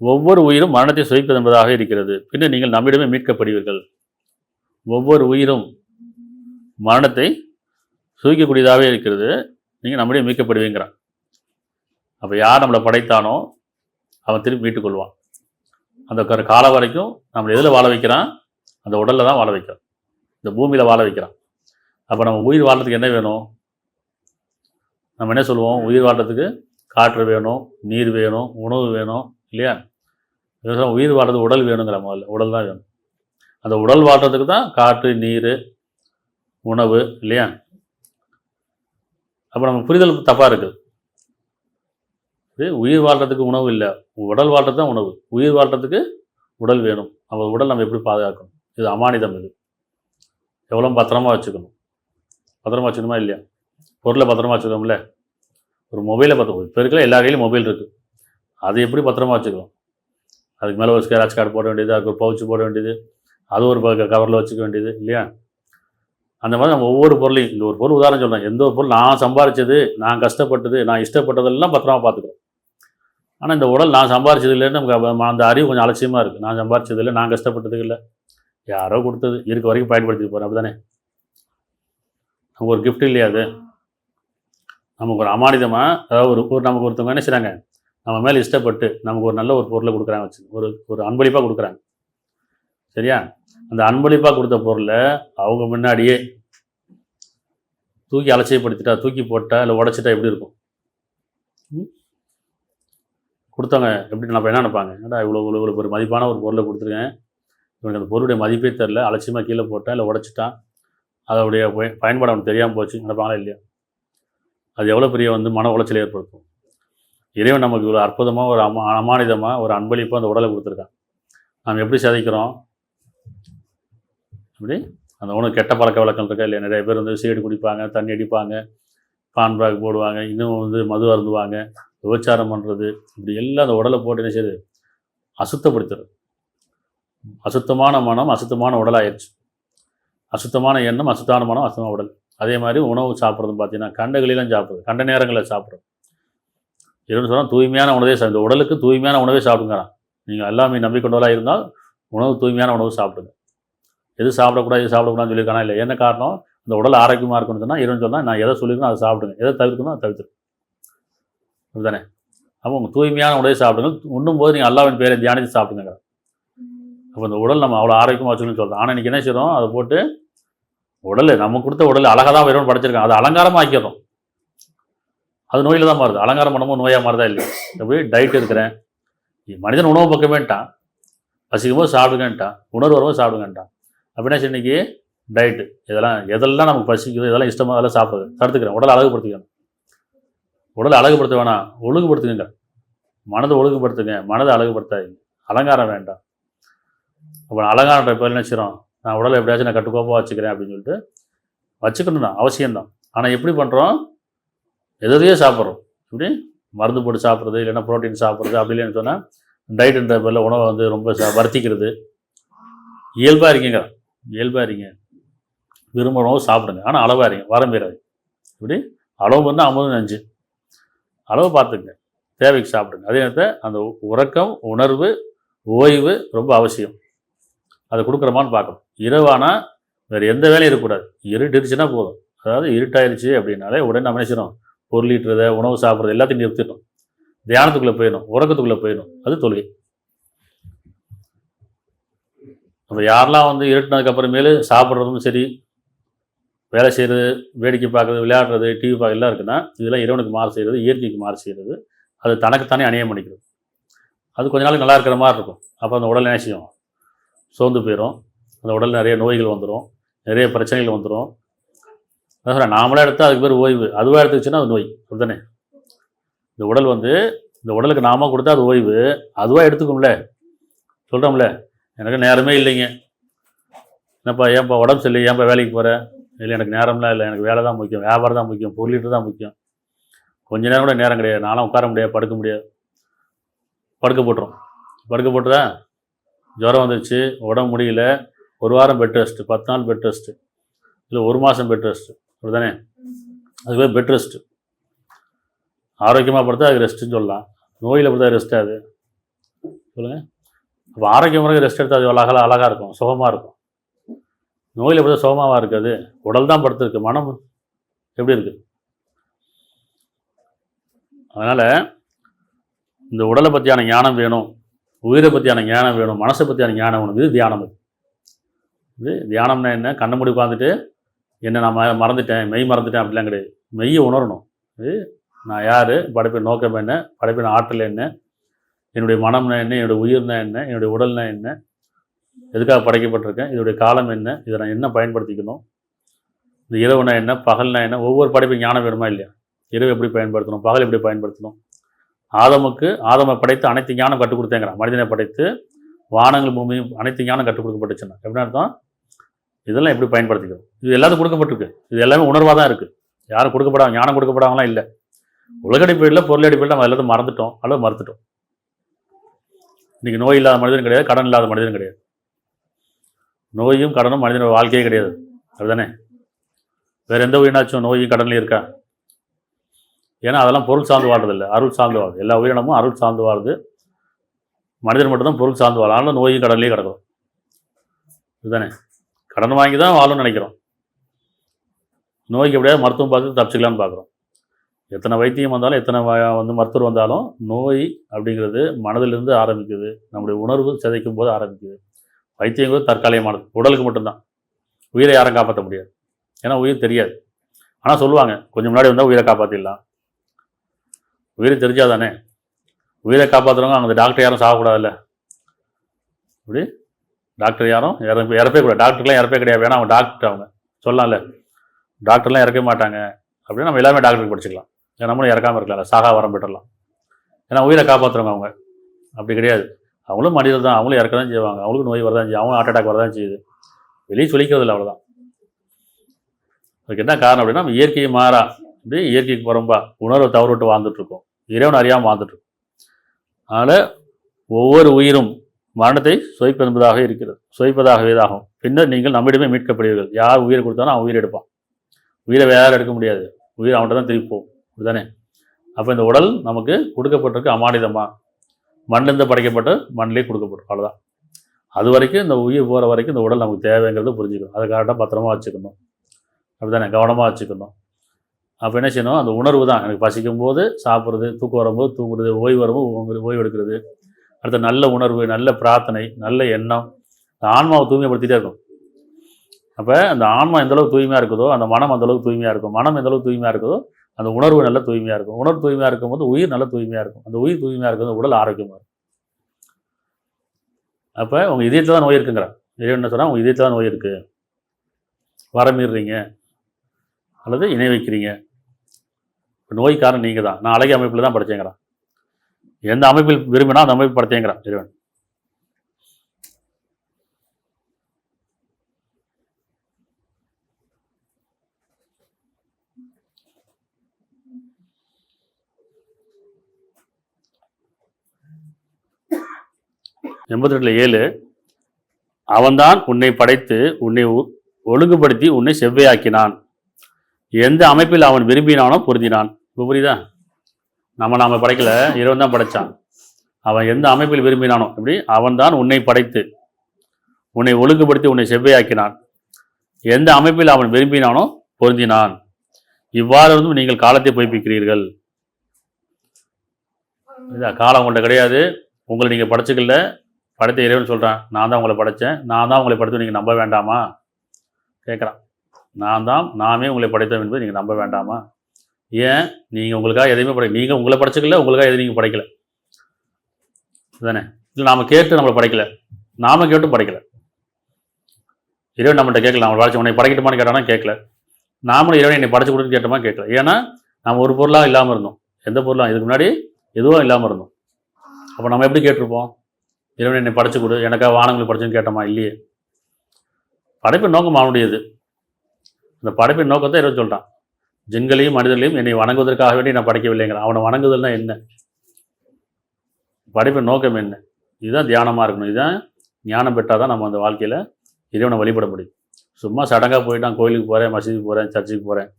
ஒவ்வொரு உயிரும் மரணத்தை சுவைப்பது என்பதாக இருக்கிறது, பின்னர் நீங்கள் நம்மிடமே மீட்கப்படுவீர்கள். ஒவ்வொரு உயிரும் மரணத்தை சுவைக்கக்கூடியதாகவே இருக்கிறது, நீங்கள் நம்மிடையே மீட்கப்படுவீங்கிறான். அப்போ யார் நம்மளை படைத்தானோ அவன் திருப்பி மீட்டுக்கொள்வான். அந்த காலம் வரைக்கும் நம்மளை எதில் வாழ வைக்கிறான்? அந்த உடலில் தான் வாழ வைக்கிறான், இந்த பூமியில் வாழ வைக்கிறான். அப்போ நம்ம உயிர் வாழ்றதுக்கு என்ன வேணும்? நம்ம என்ன சொல்லுவோம்? உயிர் வாழ்றதுக்கு காற்று வேணும், நீர் வேணும், உணவு வேணும் இல்லையா? உயிர் வாழ்றதுக்கு உடல் வேணுங்கிற முதல்ல உடல் தான் வேணும். அந்த உடல் வாழ்றதுக்கு தான் காற்று, நீர், உணவு இல்லையா? அப்போ நம்ம புரிதல் தப்பாக இருக்குது. உயிர் வாழ்றதுக்கு உணவு இல்லை, உடல் வாழ்றது தான் உணவு. உயிர் வாழ்றதுக்கு உடல் வேணும். நம்ம உடல் நம்ம எப்படி பாதுகாக்கணும்? இது அமானிதம். இது எவ்வளோ பத்திரமா வச்சுக்கணும். பத்திரமா வச்சுக்கணுமா இல்லையா? பொருளை பத்திரமா வச்சுக்கணும்ல. ஒரு மொபைலை இப்போ இருக்கிற எல்லா கையிலும் மொபைல் இருக்குது, அது எப்படி பத்திரமா வச்சுக்கணும்? அதுக்கு மேலே ஒரு ஸ்க்ராட்ச் கார்டு போட வேண்டியது, அதுக்கு ஒரு பவுச்சு போட வேண்டியது, அது ஒரு கவரில் வச்சுக்க வேண்டியது இல்லையா? அந்த மாதிரி நம்ம ஒவ்வொரு பொருளையும், இந்த ஒரு பொருள் உதாரணம் சொல்கிறேன், எந்த ஒரு பொருள் நான் சம்பாரித்தது, நான் கஷ்டப்பட்டது, நான் இஷ்டப்பட்டதெல்லாம் பத்திரமா பார்த்துக்கிறோம். ஆனால் இந்த உடல் நான் சம்பாரிச்சது இல்லைன்னு நமக்கு அந்த அறிவு கொஞ்சம் அலட்சியமாக இருக்குது. நான் சம்பாரிச்சது இல்லை, நான் கஷ்டப்பட்டது இல்லை, யாரோ கொடுத்தது, இருக்க வரைக்கும் பயன்படுத்திட்டு போகிறேன். அப்படி தானே? நமக்கு ஒரு கிஃப்ட் இல்லையா? அது நமக்கு ஒரு அமானிதமாக, அதாவது நமக்கு ஒருத்தவங்க என்ன செய்கிறாங்க, நம்ம மேலே இஷ்டப்பட்டு நமக்கு ஒரு நல்ல ஒரு பொருளை கொடுக்குறாங்க, வச்சு ஒரு அன்பளிப்பாக கொடுக்குறாங்க. சரியா? அந்த அன்பளிப்பாக கொடுத்த பொருளை அவங்க முன்னாடியே தூக்கி அலட்சியப்படுத்திட்டா, தூக்கி போட்டா, இல்லை உடச்சிட்டா எப்படி இருக்கும்? கொடுத்தவங்க எப்படி நம்ம என்ன நினைப்பாங்க? ஏன்னா இவ்வளோ ஒரு மதிப்பான ஒரு பொருளை கொடுத்துருக்கேன், இவனுக்கு அந்த பொருளுடைய மதிப்பே தெரில, அலட்சியமாக கீழே போட்டேன், இல்லை உடச்சிட்டான், அதோடைய பயன்பாடு அவனுக்கு தெரியாமல் போச்சு நினைப்பாங்களா இல்லையா? அது எவ்வளோ பெரிய மன உளைச்சல் ஏற்படுத்தும். இறைவன் நமக்கு இவ்வளோ அற்புதமாக ஒரு அமானிதமாக ஒரு அன்பளிப்பாக அந்த உடலை கொடுத்துருக்கான். நாம் எப்படி சிதைக்கிறோம்? அப்படி அந்த உணவு கெட்ட பழக்க வழக்கம் இருக்கா இல்லையா? நிறைய பேர் சீடு குடிப்பாங்க, தண்ணி அடிப்பாங்க, பான் பேக் போடுவாங்க, இன்னும் மது அருந்துவாங்க, விபச்சாரம் பண்ணுறது, இப்படி எல்லாம் அந்த உடலை போட்டு என்ன செய்யுது? அசுத்தப்படுத்துறது. அசுத்தமான மனம் அசுத்தமான உடலாயிருச்சு, அசுத்தமான எண்ணம் அசுத்தமான மனம் அசுத்தமான உடல். அதே மாதிரி உணவு சாப்பிட்றதுன்னு பார்த்தீங்கன்னா கண்டகளிலாம் சாப்பிடுறது, கண்ட நேரங்களில் சாப்பிட்றது. இறைவன் சொன்னால் தூய்மையான உணவே இந்த உடலுக்கு தூய்மையான உணவே சாப்பிடுங்கிறான். நீங்கள் எல்லாமே நம்பிக்கொண்டவர்களாக இருந்தால் உணவு தூய்மையான உணவு சாப்பிடுங்க. எது சாப்பிடக்கூடாது, எது சாப்பிடக்கூடாதுன்னு சொல்லியிருக்கானா இல்லை? என்ன காரணம்? அந்த உடல் ஆரோக்கியமாக இருக்கணும்னு சொன்னால் இறைவன் சொன்னால் நான் எதை சொல்லியிருக்கணும் அதை சாப்பிடுங்க, எதை தவிர்க்கணும் அதை தவிர்த்துருங்க. அப்படிதானே? அப்போ உங்கள் தூய்மையான உணவை சாப்பிடுங்க. உண்ணும் போது நீங்கள் அல்லாஹ்வின் பேரை தியானித்து சாப்பிடுங்க. அப்போ இந்த உடல் நம்ம அவ்வளோ ஆரோக்கியமாக வச்சுக்கணும்னு சொல்கிறோம். ஆனால் இன்றைக்கி என்ன செய்கிறோம்? அதை போட்டு உடல் நம்ம கொடுத்த உடல் அழகாக தான் இறைவன் படைச்சிருக்கான், அதை அலங்காரமாக ஆக்கிடுறோம். அது நோயில் தான் மாறுது. அலங்காரம் பண்ணவும் நோயாக மாறுதா இல்லையா? எப்படி டயட் இருக்கிறேன், மனிதன் உணவு பக்கமேன்ட்டான், பசிக்கும் போது சாப்பிடுங்கன்ட்டான், உணர்வு வரும்போது சாப்பிடுங்கன்ட்டான். அப்படின்னா சரி இன்றைக்கி டயட்டு, எதெல்லாம் நமக்கு பசிக்குது, இதெல்லாம் இஷ்டமாக அதெல்லாம் சாப்பிடுது, தடுத்துக்கிறேன், உடல் அழகுபடுத்திக்கணும். உடலை அழகுபடுத்த வேணாம், ஒழுங்குபடுத்துங்க. மனதை ஒழுங்குபடுத்துங்க, மனதை அழகுபடுத்தாதீங்க. அலங்காரம் வேண்டாம். அப்போ அலங்காரன்ற பேர் என்ன செய்கிறோம், நான் உடலை எப்படியாச்சும் நான் கட்டுக்கோப்பாக வச்சுக்கிறேன் அப்படின்னு சொல்லிட்டு வச்சுக்கணும் தான், அவசியம்தான். ஆனால் எப்படி பண்ணுறோம், எதையே சாப்பிட்றோம். இப்படி மருந்து போட்டு சாப்பிட்றது, இல்லைன்னா ப்ரோட்டீன் சாப்பிட்றது, அப்படி இல்லைன்னு சொன்னால் டயட்டுன்ற பேரில் உணவை வந்து ரொம்ப வருத்திக்கிறது. இயல்பாக இருக்கீங்க, இயல்பாக இருங்க, விரும்ப உணவு சாப்பிடுங்க, ஆனால் அளவாக இருங்க, வரம்பீராது. இப்படி அளவு வந்து 50 அளவு பார்த்துக்குங்க, தேவைக்கு சாப்பிடுங்க. அதே நேரத்தில் அந்த உறக்கம், உணர்வு, ஓய்வு ரொம்ப அவசியம். அதை கொடுக்குறோமான்னு பார்க்கணும். இரவானால் வேறு எந்த வேலையும் இருக்கக்கூடாது, இருட்டுச்சுன்னா போதும். அதாவது இருட்டாயிருச்சு அப்படின்னாலே உடனே நம்ம நினைச்சிடும், பொருளீட்டுறதை, உணவு சாப்பிட்றது எல்லாத்தையும் நிறுத்திடணும், தியானத்துக்குள்ளே போயிடணும், உறக்கத்துக்குள்ளே போயிடணும். அது தொழுகை. நம்ம யாரெல்லாம் வந்து இருட்டினதுக்கப்புறமேலு சாப்பிட்றதும் சரி, வேலை செய்கிறது, வேடிக்கை பார்க்குறது, விளையாடுறது, டிவி பார்க்க எல்லாம் இருக்குன்னா, இதெல்லாம் இறைவனுக்கு மாறு செய்கிறது, இயற்கைக்கு மாறு செய்கிறது. அது தனக்குத்தானே அநியாயம் பண்ணிக்கிறது. அது கொஞ்ச நாளைக்கு நல்லா இருக்கிற மாதிரி இருக்கும். அப்போ அந்த உடல் என்ன செய்யும், சோர்ந்து போயிடும். அந்த உடல் நிறைய நோய்கள் வந்துடும், நிறைய பிரச்சனைகள் வந்துடும். அதான் நாமளாக எடுத்தால் அதுக்கு பேர் ஓய்வு. அதுவாக எடுத்துக்கிச்சுன்னா அது நோய். அப்படித்தானே? இந்த உடல் வந்து இந்த உடலுக்கு நாம கொடுத்தா அது ஓய்வு, அதுவாக எடுத்துக்கும்ல. சொல்கிறோம்ல, எனக்கு நேரமே இல்லைங்க, என்னப்பா ஏன்ப்பா உடம்பு சரியில்லை, ஏன்ப்பா வேலைக்கு போகிற, இல்லை எனக்கு நேரம்லாம் இல்லை, எனக்கு வேலை தான் முக்கியம், வியாபாரம் தான் முக்கியம், பொருளீட்டு தான் முக்கியம், கொஞ்ச நேரம் கூட நேரம் கிடையாது, நானும் உட்கார முடியாது, படுக்க முடியாது, படுக்க போட்டுரும். படுக்க போட்டுதா ஜுரம் வந்துருச்சு, உடம்பு முடியல, 1 வாரம் பெட் ரெஸ்ட்டு, 10 நாள் பெட் ரெஸ்ட்டு, இல்லை 1 மாதம் பெட் ரெஸ்ட்டு. அப்படிதானே? அதுவே பெட் ரெஸ்ட்டு. ஆரோக்கியமாக படுத்தா அதுக்கு ரெஸ்ட்டுன்னு சொல்லலாம். நோயில் படுத்தா ரெஸ்ட்டு அது சொல்லுங்கள். அப்போ ஆரோக்கியமாக ரெஸ்ட் எடுத்தால் அது அழகாக இருக்கும், சுகமாக இருக்கும். நோயில் படுத்தா சுகமாக இருக்காது. உடல் தான் படுத்துருக்கு, மனம் எப்படி இருக்குது? அதனால் இந்த உடலை பற்றியான ஞானம் வேணும், உயிரை பற்றியான ஞானம் வேணும், மனசை பற்றியான ஞானம் வேணும். இது தியானம். இது தியானம்னா என்ன, கண்ணை மூடி உட்காந்துட்டு என்ன நான் மறந்துட்டேன், மெய் மறந்துட்டேன் அப்படிலாம் கிடையாது. மெய்யை உணரணும். இது நான் யார், படைப்பின் நோக்கம் என்ன, படைப்பின் ஆற்றல் என்ன, என்னுடைய மனம்னா என்ன, என்னுடைய உயிர்னா என்ன, என்னுடைய உடல்னா என்ன, எதுக்காக படைக்கப்பட்டிருக்கேன், இதோடைய காலம் என்ன, இதை நான் என்ன பயன்படுத்திக்கணும், இந்த இரவுனா என்ன, பகல்னா என்ன, ஒவ்வொரு படைப்பும் ஞானம் வேணுமா இல்லையா? இரவு எப்படி பயன்படுத்தணும், பகல் எப்படி பயன்படுத்தணும். ஆதமை படைத்து அனைத்து ஞானம் கற்றுக் கொடுத்தேங்கிறான். மனிதனை படைத்து வானங்கள் பூமியும் அனைத்து ஞானம் கற்றுக் கொடுக்கப்பட்டுச்சுன்னா எப்படி அர்த்தம்? இதெல்லாம் எப்படி பயன்படுத்திக்கணும், இது எல்லாத்துக்கும் கொடுக்கப்பட்டிருக்கு. இது எல்லாமே உணர்வாக தான் இருக்குது. யாரும் கொடுக்கப்படாம, ஞானம் கொடுக்கப்படாமலாம் இல்லை. உலகடிப்படையில், பொருளடிப்படையில் நம்ம எல்லாத்தையும் மறந்துட்டோம் அல்லது மறுத்துட்டோம். இன்றைக்கி நோய் இல்லாத மனிதன் கிடையாது, கடன் இல்லாத மனிதன் கிடையாது. நோயும் கடனும் மனிதனோட வாழ்க்கையே கிடையாது. அப்படிதானே? வேறு எந்த உயிரினாச்சும் நோயும் கடன்லையும் இருக்கா? ஏன்னா அதெல்லாம் பொருள் சார்ந்து வாழ்றதில்லை, அருள் சார்ந்து வாழ்றது. எல்லா உயிரினமும் அருள் சார்ந்து வாழ்றது. மனிதன் மட்டும்தான் பொருள் சார்ந்து வாழும். அதனால நோயும் கடன்லேயே கிடக்கும். இதுதானே? கடன் வாங்கி தான் வாழணும்னு நினைக்கிறோம். நோய்க்கு எப்படியாவது மருத்துவம் பார்த்து தப்பிச்சிக்கலான்னு பார்க்குறோம். எத்தனை வைத்தியம் வந்தாலும், எத்தனை வந்து மருத்துவர் வந்தாலும், நோய் அப்படிங்கிறது மனதிலிருந்து ஆரம்பிக்குது. நம்முடைய உணர்வு சிதைக்கும் போது ஆரம்பிக்குது. வைத்தியங்கிறது தற்காலிகமானது, உடலுக்கு மட்டும்தான். உயிரை யாரும் காப்பாற்ற முடியாது. ஏன்னா உயிர் தெரியாது. ஆனால் சொல்லுவாங்க, கொஞ்சம் முன்னாடி வந்தால் உயிரை காப்பாற்றிடலாம். உயிரை தெரிஞ்சாதானே. உயிரை காப்பாற்றுறவங்க அந்த டாக்டர் யாரும் சாகக்கூடாதுல்ல. இப்படி டாக்டர் யாரும் இறப்பே கூடாது. டாக்டர்லாம் இறப்பே கிடையாது. வேணா அவங்க டாக்டர், அவங்க சொல்லலாம்ல, டாக்டர்லாம் இறக்கவே மாட்டாங்க அப்படின்னு நம்ம எல்லாமே டாக்டருக்கு படிச்சுக்கலாம். ஏன்னா நம்மளும் இறக்காமல் இருக்கலாம்ல, சாகா வரம் பெற்றலாம். ஏன்னா உயிரை காப்பாற்றுறவங்க அவங்க அப்படி கிடையாது. அவங்களும் மனிதர் தான், அவங்களும் இறக்க தான் செய்வாங்க, அவங்களுக்கும் நோய் வரதான் செய்யும், அவங்களும் ஹார்ட் அட்டாக் வரதான் செய்யுது. வெளியே சொல்லிக்கிறது இல்லை, அவ்வளோதான். அதுக்கு என்ன காரணம் அப்படின்னா, நம்ம இயற்கையை மாறா இப்படி இயற்கைக்கு புறம்பா உணர்வை தவறுவிட்டு வாழ்ந்துட்டுருக்கோம், இறைவன் அறியாமல் வாழ்ந்துட்டுருக்கோம். அதனால் ஒவ்வொரு உயிரும் மரணத்தை சுவைப்பதாக இருக்கிறது, சுவைப்பதாகவே ஆகும். பின்னர் நீங்கள் நம்மிடமே மீட்கப்படுவீர்கள். யார் உயிரை கொடுத்தாலும் அவன் உயிரை எடுப்பான். உயிரை வேறு எடுக்க முடியாது, உயிர் அவன்கிட்ட தான் திருப்பி போகும். அப்படிதானே? அப்போ இந்த உடல் நமக்கு கொடுக்கப்பட்டிருக்கு அமானிதமாக. மண்ணிலிருந்து படைக்கப்பட்ட மண்ணிலே கொடுக்கப்படும், அவ்வளோதான். அது வரைக்கும் இந்த உயிர் போகிற வரைக்கும் இந்த உடல் நமக்கு தேவைங்கிறத புரிஞ்சுக்கணும். அதை கரெக்டாக பத்திரமா வச்சுக்கணும். அப்படிதானே? கவனமாக வச்சுக்கணும். அப்போ என்ன செய்யணும், அந்த உணர்வு தான். எனக்கு பசிக்கும் போது சாப்பிட்றது, தூக்கம் வரும்போது தூங்குறது, ஓய்வு வரும்போது ஓய்வு எடுக்கிறது, அடுத்த நல்ல உணர்வு, நல்ல பிரார்த்தனை, நல்ல எண்ணம், இந்த ஆன்மாவை தூய்மைப்படுத்திகிட்டே இருக்கும். அப்போ அந்த ஆன்மா எந்தளவுக்கு தூய்மையாக இருக்குதோ அந்த மனம் அந்தளவுக்கு தூய்மையாக இருக்கும். மனம் எந்தளவுக்கு தூய்மையாக இருக்குதோ அந்த உணர்வு நல்ல தூய்மையாக இருக்கும். உணர்வு தூய்மையாக இருக்கும்போது உயிர் நல்ல தூய்மையாக இருக்கும். அந்த உயிர் தூய்மையாக இருக்கும்போது உடல் ஆரோக்கியமாக இருக்கும். அப்போ உங்கள் இதயத்தில் தான் நோய் இருக்குங்கிறான். இறைவன் என்ன சொன்னால், உங்கள் இதயத்தில் தான் நோய் இருக்குது, வரமீறீங்க அல்லது இணை வைக்கிறீங்க, நோய் காரணம் நீங்கள் தான். நான் அழகிய அமைப்பில் தான் படைச்சேங்கிறான். எந்த அமைப்பில் விரும்பினா அந்த அமைப்பு படைத்தேங்கிறான் இறைவன். எண்பத்தி 7 அவன்தான் உன்னை படைத்து உன்னை ஒழுங்குபடுத்தி உன்னை செவ்வையாக்கினான். எந்த அமைப்பில் அவன் விரும்பினானோ பொருந்தினான். இப்போ புரியுதா? நாம படைக்கல, இறைவன் தான் படைச்சான். அவன் எந்த அமைப்பில் விரும்பினானோ எப்படி அவன்தான் உன்னை படைத்து உன்னை ஒழுங்குபடுத்தி உன்னை செவ்வையாக்கினான். எந்த அமைப்பில் அவன் விரும்பினானோ பொருந்தினான். இவ்வாறு இருந்தும் நீங்கள் காலத்தை பொய்ப்பிக்கிறீர்கள். காலம் உங்கள்கிட்ட கிடையாது, உங்களை நீங்கள் படைச்சிக்கல. படைத்த இறைவன் சொல்கிறான், நான் தான் உங்களை படைத்தேன், நான் தான் உங்களை படைத்து நீங்கள் நம்ப வேண்டாமா கேட்குறான். நாமே உங்களை படைத்தோம் என்பது நீங்கள் நம்ப வேண்டாமா? ஏன் நீங்கள் உங்களுக்காக எதையுமே நீங்கள் உங்களை படைச்சிக்கல, உங்களுக்காக எதையும் நீங்கள் படைக்கல தானே? இல்லை நாம் கேட்டு நம்மளை படைக்கல, நாம் கேட்டும் படைக்கல. இறைவன் நம்மள்கிட்ட கேட்கல, நம்ம படைச்சு உன்னை படைக்கட்டுமான்னு கேட்டானா கேட்கல. நாமளும் இறைவன் என்னை படைச்சு கொடுன்னு கேட்டோமா கேட்கல. ஏன்னா நம்ம ஒரு பொருளாக இல்லாமல் இருந்தோம். எந்த பொருளாக இதுக்கு முன்னாடி எதுவும் இல்லாமல் இருந்தோம். அப்போ நம்ம எப்படி கேட்டிருப்போம்? இறைவன் என்னை படைச்சு கொடு, எனக்காக வானங்களுக்கு படைச்சுன்னு கேட்டோமா? இல்லையே. படைப்பின் நோக்கம் அவனுடையது. இந்த படைப்பின் நோக்கத்தை இறைவன் சொல்கிறான், ஜின்களையும் மனிதர்களையும் என்னை வணங்குவதற்காக வேண்டி நான் படைக்கவில்லைங்கிறான். அவனை வணங்குதல்னா என்ன? படைப்பின் நோக்கம் என்ன? இதுதான் தியானமாக இருக்கணும். இதுதான் ஞானம் பெற்றால் தான் நம்ம அந்த வாழ்க்கையில் இறைவனை வழிபட முடியும். சும்மா சடங்காக போயிட்டான், கோயிலுக்கு போகிறேன், மசூதிக்கு போகிறேன், சர்ச்சுக்கு போகிறேன்,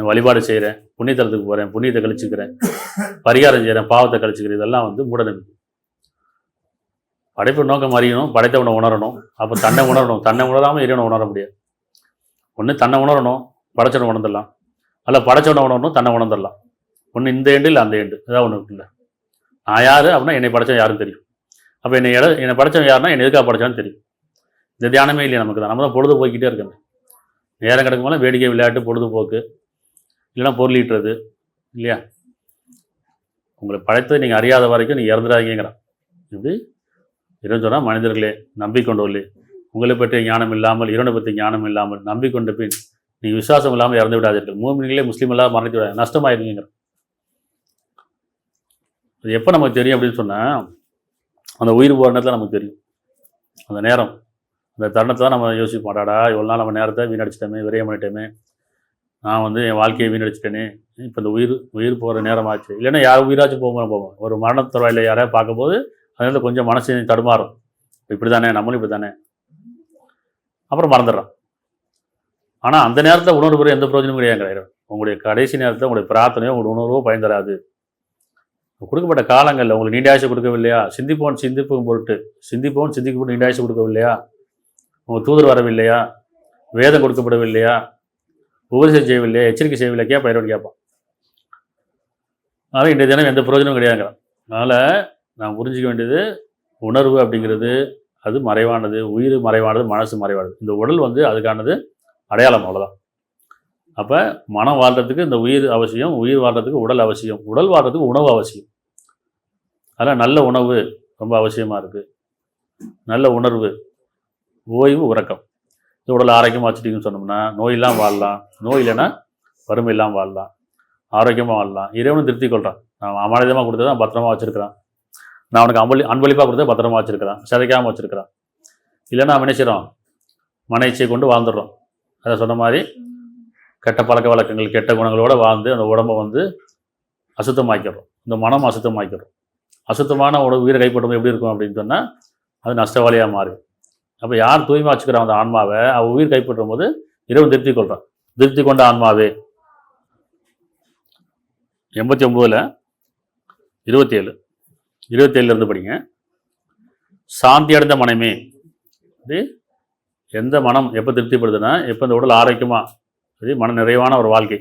வழிபாடு செய்கிறேன், புண்ணியத்தலத்துக்கு போகிறேன், புண்ணியத்தை கழிச்சுக்கிறேன், பரிகாரம் செய்கிறேன், பாவத்தை கழிச்சுக்கிறேன், இதெல்லாம் மூடநம்பிக்கை. படைப்பு நோக்கம் அறியணும், படைத்தவனை உணரணும். அப்போ தன்னை உணரணும். தன்னை உணராமல் இறைவனை உணர முடியாது. ஒன்று தன்னை உணரணும், படைச்சவனை உணர்ந்துடலாம். அல்ல படைச்சவனை உணரணும், தன்னை உணர்ந்துடலாம். ஒன்று இந்த ஏண்டு இல்லை அந்த ஏண்டு, ஏதாவது ஒன்று இல்லை. நான் யார் அப்படின்னா என்னை படைச்சவன் யாரும் தெரியும். அப்போ என்னை படைச்சவன் யாருன்னா என்னை எதுக்காக படைச்சான்னு தெரியும். இந்த தியானமே இல்லையா நமக்கு தான். நம்ம தான் பொழுது போய்கிட்டே இருக்கணும். நேரம் கிடக்கும் போல வேடிக்கை, விளையாட்டு, பொழுதுபோக்கு, இல்லைன்னா பொருளீட்டுறது இல்லையா? உங்களை படைத்தது நீங்கள் அறியாத வரைக்கும் நீங்கள் இறந்துடாதீங்கிறான். இப்படி இறைவன் சொன்னால், மனிதர்களே நம்பிக்கொண்டோல்லே, உங்களை பற்றிய ஞானம் இல்லாமல், இறைவனை பற்றி ஞானம் இல்லாமல் நம்பிக்கொண்ட பின் நீங்கள் விசுவாசம் இல்லாமல் இறந்து விடாதீர்கள். மூமின்களே முஸ்லீம் எல்லாம் மறைத்து விடாது, நஷ்டமாயிருங்கிற. அது எப்போ நமக்கு தெரியும் அப்படின்னு சொன்னால், அந்த உயிர் போகிற நேரத்தில் நமக்கு தெரியும். அந்த நேரம், அந்த தருணத்தை தான் நம்ம யோசிக்க மாட்டாடா, இவ்வளோ நாள் நம்ம நேரத்தை வீணடிச்சிட்டோமே, விரயம் பண்ணிட்டோமே, நான் என் வாழ்க்கையை வீணடிச்சிட்டேனே, இப்போ இந்த உயிர் போகிற நேரம் ஆச்சு. இல்லைன்னா யார் உயிராச்சும் போவோம். ஒரு மரணத்தொலையில் யாரையா பார்க்கும்போது அதனால கொஞ்சம் மனசு தடுமாறும். இப்படி தானே, நம்மளும் இப்படி தானே, அப்புறம் மறந்துடுறான். ஆனால் அந்த நேரத்தில் உணர்வு பெற எந்த பிரயோஜனமும் கிடையாது. உங்களுடைய கடைசி நேரத்தில் உங்களுடைய பிரார்த்தனையோ உங்களுடைய உணர்வோ பயன் தராது. கொடுக்கப்பட்ட காலங்களில் உங்களுக்கு நீண்ட ஆயுசு கொடுக்கவில்லையா? சிந்திப்போம் பொருட்டு சிந்திக்கப்பட்டு நீண்ட ஆயுசு கொடுக்கவில்லையா? உங்கள் தூதர் வரவில்லையா? வேதம் கொடுக்கப்படவில்லையா? உபதேசம் செய்யவில்லையா? எச்சரிக்கை செய்யவில்லையா? கேட்பான், இறைவன் கேட்பான். அதனால் இன்றைய தினம் எந்த பிரயோஜனமும் கிடையாதுங்கிறான். அதனால் நான் புரிஞ்சிக்க வேண்டியது, உணர்வு அப்படிங்கிறது அது மறைவானது, உயிர் மறைவானது, மனசு மறைவானது. இந்த உடல் அதுக்கானது அடையாளம், அவ்வளோதான். அப்போ மனம் வாழ்கிறதுக்கு இந்த உயிர் அவசியம், உயிர் வாழ்கிறதுக்கு உடல் அவசியம், உடல் வாழ்கிறதுக்கு உணவு அவசியம். அதனால் நல்ல உணவு ரொம்ப அவசியமாக இருக்குது. நல்ல உணர்வு, ஓய்வு, உறக்கம். இந்த உடல் ஆரோக்கியமாக வச்சுட்டிங்கன்னு சொன்னோம்னா நோய் இல்லாமல் வாழலாம், நோய் இல்லைன்னா வறுமை இல்லாமல் வாழலாம், ஆரோக்கியமாக வாழலாம். இறைவனும் திருப்தி கொள்கிறான். நான் அமானிதமாக கொடுத்ததை நான் பத்திரமா வச்சுருக்கிறான். நான் அவனுக்கு அன்பளிப்பாக கொடுத்தா பத்திரமா வச்சுருக்கிறான், சிதைக்காமல் வச்சுருக்கிறான். இல்லைன்னா அவன் நினைச்சிடும், மன இச்சையை கொண்டு வாழ்ந்துடுறோம். அதை சொன்ன மாதிரி கெட்ட பழக்க வழக்கங்கள், கெட்ட குணங்களோடு வாழ்ந்து அந்த உடம்பை அசுத்தமாக்கிறோம், இந்த மனம் அசுத்தமாக்கிறோம். அசுத்தமான உயிரை கைப்பற்றும் எப்படி இருக்கும் அப்படின்னு சொன்னால் அது நஷ்டவாளியாக மாறும். அப்போ யார் தூய்மை வச்சுக்கிறான் அந்த ஆன்மாவை, அவள் உயிர் கைப்பற்றும் போது இறைவன் திருப்தி கொள்கிறான். திருப்தி கொண்ட ஆன்மாவே. 89 27 படிங்க. சாந்தி அடைந்த மனமே. இது எந்த மனம் எப்போ திருப்திப்படுதுன்னா, எப்போ இந்த உடல் ஆரோக்கியமாக, இது மன நிறைவான ஒரு வாழ்க்கை,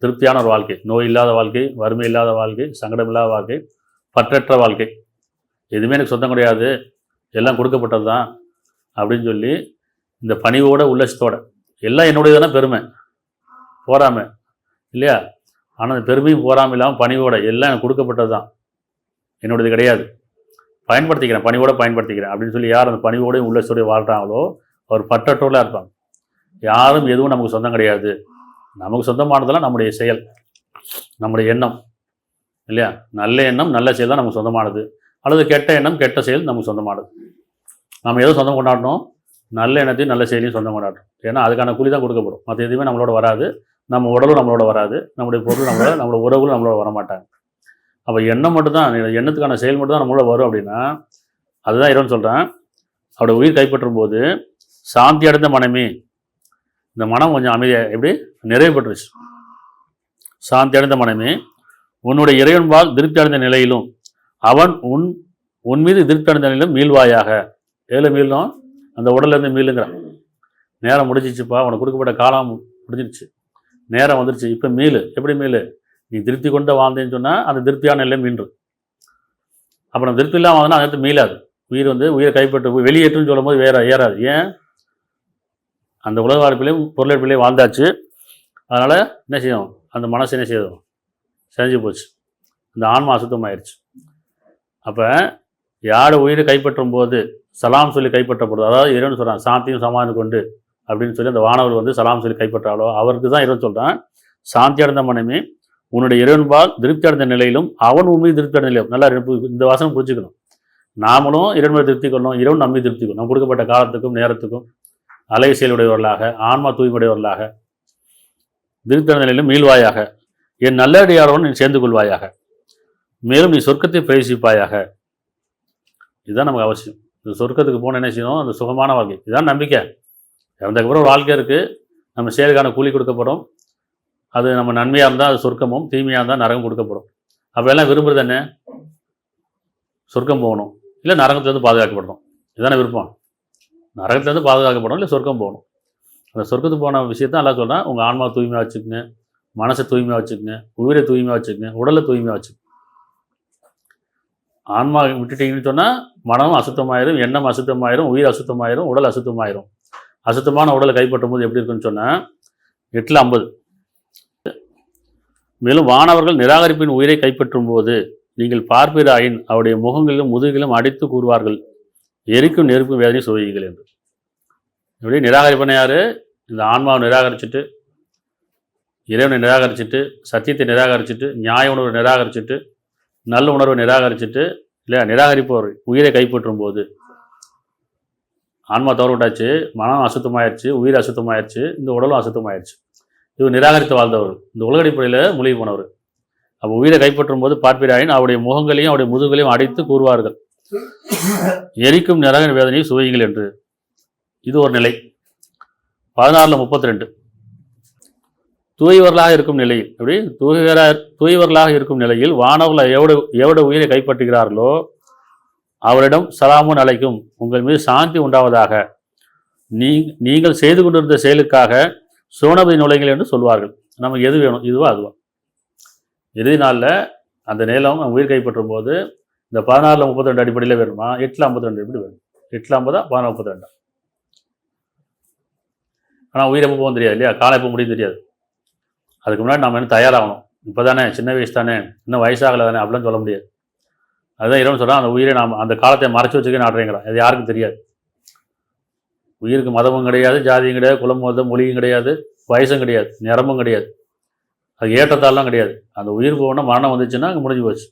திருப்தியான ஒரு வாழ்க்கை, நோய் இல்லாத வாழ்க்கை, வறுமை இல்லாத வாழ்க்கை, சங்கடம் இல்லாத வாழ்க்கை, பற்றற்ற வாழ்க்கை, எதுவுமே எனக்கு சொந்தம் கிடையாது, எல்லாம் கொடுக்கப்பட்டது தான் அப்படின்னு சொல்லி இந்த பணிவோட உள்ளச்சத்தோட, எல்லாம் என்னுடையதான பெருமை, போராமை இல்லையா? ஆனால் அந்த பெருமையும் போராமல் இல்லாமல் பணிவோட, எல்லாம் எனக்கு கொடுக்கப்பட்டது தான், என்னுடையது கிடையாது, பயன்படுத்திக்கிறேன், பணிவோட பயன்படுத்திக்கிறேன் அப்படின்னு சொல்லி யார் அந்த பணிவோடையும் உள்ளச்சத்தோடையும் வாழ்கிறாங்களோ அவர் பற்றற்றோடாக இருப்பாங்க. யாரும் எதுவும் நமக்கு சொந்தம் கிடையாது. நமக்கு சொந்தமானதெல்லாம் நம்முடைய செயல். நம்முடைய எண்ணம் இல்லையா? நல்ல எண்ணம் நல்ல செயல் தான் நமக்கு சொந்தமானது, அல்லது கெட்ட எண்ணம் கெட்ட செயல் நமக்கு சொந்தமானது. நம்ம எதுவும் சொந்தம் கொண்டாடணும்? நல்ல எண்ணத்தையும் நல்ல செயலையும் சொந்தம் கொண்டாடணும். ஏன்னா அதுக்கான கூலி தான் கொடுக்கப்படும். மற்ற எதுவுமே நம்மளோட வராது, நம்ம உடலும் நம்மளோட வராது, நம்முடைய பொருள் நம்மளோட உறவுகளும் நம்மளோட வரமாட்டாங்க. அப்போ எண்ணம் மட்டும்தான், எண்ணத்துக்கான செயல் மட்டும் தான் நம்மளோட வரும் அப்படின்னா, அதுதான் இறைவன் சொல்கிறேன், அவருடைய உயிர் கைப்பற்றும் போது சாந்தி அடைந்த மனமே, இந்த மனம் கொஞ்சம் அமைதியாக எப்படி நிறைவு பெற்றுச்சு. சாந்தி அடைந்த மனமே, உன்னுடைய இறைவன்பால் திருப்தி அடைந்த நிலையிலும் அவன் உன் மீது திருப்தி அடைந்த நிலையிலும் மீள்வாயாக. ஏழு மீளும் அந்த உடல்லேருந்து மீளுங்கிறான். நேரம் முடிஞ்சிச்சுப்பா, உனக்கு கொடுக்கப்பட்ட காலம் முடிஞ்சிடுச்சு, நேரம் வந்துடுச்சு, இப்போ மீளு. எப்படி மீளு? நீ திருப்தி கொண்டு வாழ்ந்தேன்னு சொன்னால் அந்த திருப்தியான நிலை மீண்டு. அப்புறம் திருப்தி இல்லாமல் வாழ்ந்தா அந்த இடத்துல மீளாது. உயிர் உயிரை கைப்பற்று வெளியேற்றுன்னு சொல்லும் போது வேற ஏறாது. ஏன்? அந்த உலக வாழ்க்கையிலையும் பொருளெடுப்பிலையும் வாழ்ந்தாச்சு. அதனால் என்ன செய்யும்? அந்த மனசு என்ன செய்யும்? செஞ்சு போச்சு. இந்த ஆன்மா அசுத்தமாயிருச்சு. அப்போ யார் உயிரை கைப்பற்றும் போது சலாம் சொல்லி கைப்பற்றப்படுது, அதாவது இறைவன் சொல்கிறான் சாந்தியும் சமாதானம் கொண்டு அப்படின்னு சொல்லி அந்த வானவர் சலாம் சொல்லி கைப்பற்றாலோ அவருக்கு தான் இறைவன் சொல்கிறான், சாந்தி அடைந்த மனமே, உன்னுடைய இறைவன்பால் திருப்தி அடைந்த நிலையிலும் அவன் உண்மையை திருப்தி அடைந்த நிலையிலும். நல்லா இந்த வாசனம் புரிஞ்சுக்கணும். நாமளும் இறைவனை திருப்தி கொள்ளணும், இறைவன் நம்மை திருப்தி கொள்ளணும். நம்ம கொடுக்கப்பட்ட காலத்துக்கும் நேரத்துக்கும் அலை செயலுடையவர்களாக ஆன்மா தூய்மையுடையவர்களாக திருப்தி அடைந்த நிலையிலும் மீள்வாயாக. என் நல்லடியாரோடு நீ சேர்ந்து கொள்வாயாக, மேலும் நீ சொர்க்கத்தை பிரவேசிப்பாயாக. இதுதான் நமக்கு அவசியம். இந்த சொர்க்கத்துக்கு போன என்ன செய்யணும்? அந்த சுகமான வாழ்க்கை. இதுதான் நம்பிக்கை. இறந்ததுக்கப்புறம் ஒரு வாழ்க்கை இருக்குது, நம்ம செயலுக்கான கூலி கொடுக்கப்படும். அது நம்ம நன்மையாக இருந்தால் அது சொர்க்கமும், தீமையாக இருந்தால் நரகம் கொடுக்கப்படும். அப்போ எல்லாம் விரும்புறது என்ன? சொர்க்கம் போகணும், இல்லை நரகத்துலேருந்து பாதுகாக்கப்படணும். இதுதானே விருப்பம். நரகத்துலேருந்து பாதுகாக்கப்படணும், இல்லை சொர்க்கம் போகணும். அந்த சொர்க்கத்துக்கு போன விஷயத்தான் எல்லாம் சொல்கிறேன். உங்கள் ஆன்மா தூய்மையாக வச்சுக்கோங்க, மனசை தூய்மையாக வச்சுக்கோங்க, உயிரை தூய்மையாக வச்சுக்கோங்க, உடலை தூய்மையாக வச்சுக்கோங்க. ஆன்மா விட்டுட்டீங்கன்னு சொன்னால் மனம் அசுத்தமாயிரும், எண்ணம் அசுத்தமாயிரும், உயிர் அசுத்தமாயிரும், உடல் அசுத்தமாயிரும். அசுத்தமான உடலை கைப்பற்றும் போது எப்படி இருக்குன்னு சொன்னால் 8:50. மேலும் வானவர்கள் நிராகரிப்பின் உயிரை கைப்பற்றும் போது நீங்கள் பார்ப்பீராயின் அவருடைய முகங்களிலும் முதுகிலும் அடித்து கூறுவார்கள், எரிக்கும் நெருப்பும் வேதனை சுவைகள் என்று. இப்படி நிராகரிப்பன யார்? இந்த ஆன்மாவை நிராகரிச்சுட்டு, இறைவனை நிராகரிச்சுட்டு, சத்தியத்தை நிராகரிச்சுட்டு, நியாய உணர்வை நிராகரிச்சுட்டு, நல்ல உணர்வை நிராகரிச்சுட்டு, இல்லையா நிராகரிப்பவர் உயிரை கைப்பற்றும் போது ஆன்மா தவறு விட்டாச்சு, மனம் அசுத்தமாயிருச்சு, உயிர் அசுத்தமாயிருச்சு, இந்த உடலும் அசுத்தமாயிருச்சு. இவர் நிராகரித்து வாழ்ந்தவர், இந்த உலக அடிப்படையில் மூழ்கி போனவர். அப்போ உயிரை கைப்பற்றும் போது பார்ப்பீராயின் அவருடைய முகங்களையும் அவருடைய முதுகளையும் அடித்து கூறுவார்கள், எரிக்கும் நரக வேதனையை சுவைகள் என்று. இது ஒரு நிலை. 14:32 தூயவர்களாக இருக்கும் நிலையில், எப்படி தூயவர்களாக இருக்கும் நிலையில் வானவர்கள் எவ்வளவு உயிரை கைப்பற்றுகிறார்களோ அவரிடம் சலாமுன் அலைக்கும், உங்கள் மீது சாந்தி உண்டாவதாக, நீங்கள் செய்து கொண்டிருந்த செயலுக்காக சோனபதி நுழைகள் என்று சொல்வார்கள். நமக்கு எது வேணும்? இதுவா அதுவா? இறுதி நாளில் அந்த நிலம் உயிர் கைப்பற்றும் போது இந்த 14:32 அடிப்படையில் வேணுமா? 8:52 எப்படி வேணும்? 8:50 14:32. ஆனால் உயிர் எப்போ போகும் தெரியாது இல்லையா? காலம் எப்போ முடியும் தெரியாது. அதுக்கு முன்னாடி நம்ம என்ன தயாராகணும். இப்போ தானே, சின்ன வயசு தானே, இன்னும் வயசாகலை தானே, அப்படிலாம் சொல்ல முடியாது. அதுதான் இறைவன் சொல்கிறான், அந்த உயிரை நாம் அந்த காலத்தை மறைச்சி வச்சுக்க நாடுறேங்கிறான். அது யாருக்கும் தெரியாது. உயிருக்கு மதமும் கிடையாது, ஜாதியும் கிடையாது, குலம் மதம் மொழியும் கிடையாது, வயசும் கிடையாது, நிறமும் கிடையாது, அது ஏற்றத்தாலாம் கிடையாது. அந்த உயிர் போகணும், மரணம் வந்துச்சுன்னா அங்கே முடிஞ்சு போச்சு.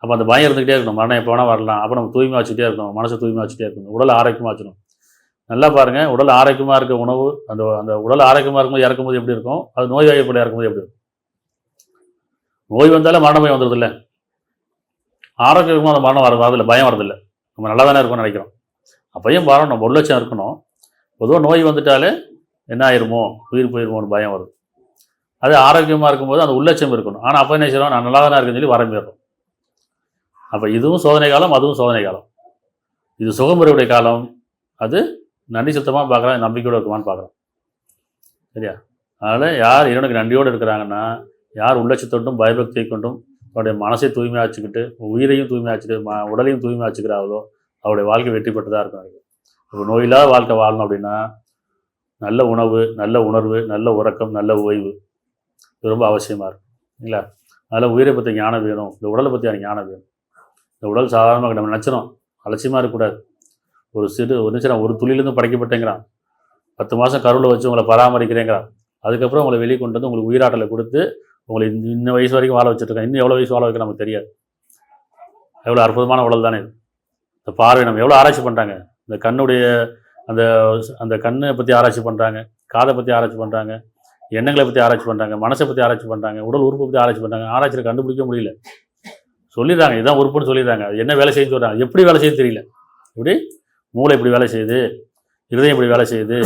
அப்போ அந்த பயம் இருந்துக்கிட்டே இருக்கணும், மரணம் எப்போ வேணால் வரலாம். அப்போ நம்ம தூய்மை வச்சுக்கிட்டே இருக்கணும், மனசை தூய்மை வச்சுட்டே இருக்கணும், உடலை ஆரோக்கியமாக வச்சுக்கணும். நல்லா பாருங்கள், உடல் ஆரோக்கியமாக இருக்க உணவு, அந்த உடல் ஆரோக்கியமாக இருக்கும்போது இறக்கும்போது எப்படி இருக்கும், அது நோய் வாய்ப்பட இறக்கும்போது எப்படி இருக்கும்? நோய் வந்தாலே மரண பயம் வந்துடுது இல்லை? ஆரோக்கியமாக அந்த மரணம் வரதில்லை, பயம் வரதில்லை. நம்ம நல்லா தானே இருக்கும்னு நினைக்கிறோம். அப்பையும் பாருங்க, நம்ம 1 லட்சம் இருக்கணும். பொதுவாக நோய் வந்துட்டாலே என்ன ஆயிருமோ, உயிர் போயிருமோன்னு பயம் வருது. அது ஆரோக்கியமாக இருக்கும்போது அந்த உள்ளட்சம் இருக்கணும். ஆனால் அப்போ என்ன செய்யறோம், நான் நல்லா தானே இருக்குன்னு சொல்லி வரம்பிடுறோம். அப்போ இதுவும் சோதனை காலம், அதுவும் சோதனை காலம். இது சுகமுறையுடைய காலம், அது நன்றி சுத்தமாக பார்க்குறான், நம்பிக்கையோடு இருக்குமான்னு பார்க்குறோம். சரியா? அதனால் யார் இறைவனுக்கு நன்றியோடு இருக்கிறாங்கன்னா, யார் உள்ளட்சத்தொண்டும் பயபக்தியை கொண்டும் அவருடைய மனசை தூய்மையாக வச்சுக்கிட்டு, உயிரையும் தூய்மையாக வச்சுக்கிட்டு, உடலையும் தூய்மையாக வச்சுக்கிறாங்களோ அவருடைய வாழ்க்கை வெற்றி பெற்றதாக இருக்கும். இப்போ நோயில்லாத வாழ்க்கை வாழணும் அப்படின்னா நல்ல உணவு, நல்ல உணர்வு, நல்ல உறக்கம், நல்ல ஓய்வு இது ரொம்ப அவசியமாக இருக்கும் இல்லைங்களா? அதனால் உயிரை பற்றி ஞானம் வேணும், இந்த உடலை பற்றி ஞானம் வேணும். இந்த உடல் சாதாரணமாக நம்ம நினச்சிடும், அலட்சியமாக இருக்கக்கூடாது. ஒரு துளியிலேருந்து படைக்கப்பட்டேங்கிறான், 10 மாதம் கருவில் வச்சு உங்களை பராமரிக்கிறேங்கிறான். அதுக்கப்புறம் உங்களை வெளியே கொண்டு வந்து உங்களுக்கு உயிராட்டலை கொடுத்து உங்களை இந்த வயசு வரைக்கும் வாழ வச்சுருக்கேன், இன்னும் எவ்வளோ வயசு வாழ வைக்க நமக்கு தெரியாது. எவ்வளோ அற்புதமான உடல் தானே இது. இந்த பார்வை நம்ம எவ்வளோ ஆராய்ச்சி பண்ணுறாங்க. இந்த கண்ணுடைய அந்த அந்த கண்ணை பற்றி ஆராய்ச்சி பண்ணுறாங்க, காதை பற்றி ஆராய்ச்சி பண்ணுறாங்க, எண்ணங்களை பற்றி ஆராய்ச்சி பண்ணுறாங்க, மனசை பற்றி ஆராய்ச்சி பண்ணுறாங்க, உடல் உறுப்பை பற்றி ஆராய்ச்சி பண்ணுறாங்க. ஆராய்ச்சியில் கண்டுபிடிக்க முடியல. சொல்லிடுறாங்க இதுதான் உறுப்புன்னு சொல்லிடுறாங்க. அது என்ன வேலை செய்யுன்னு சொல்கிறாங்க, எப்படி வேலை செய்யுது தெரியல. இப்படி மூளை இப்படி வேலை செய்யுது, இருதயம் இப்படி வேலை செய்யுது,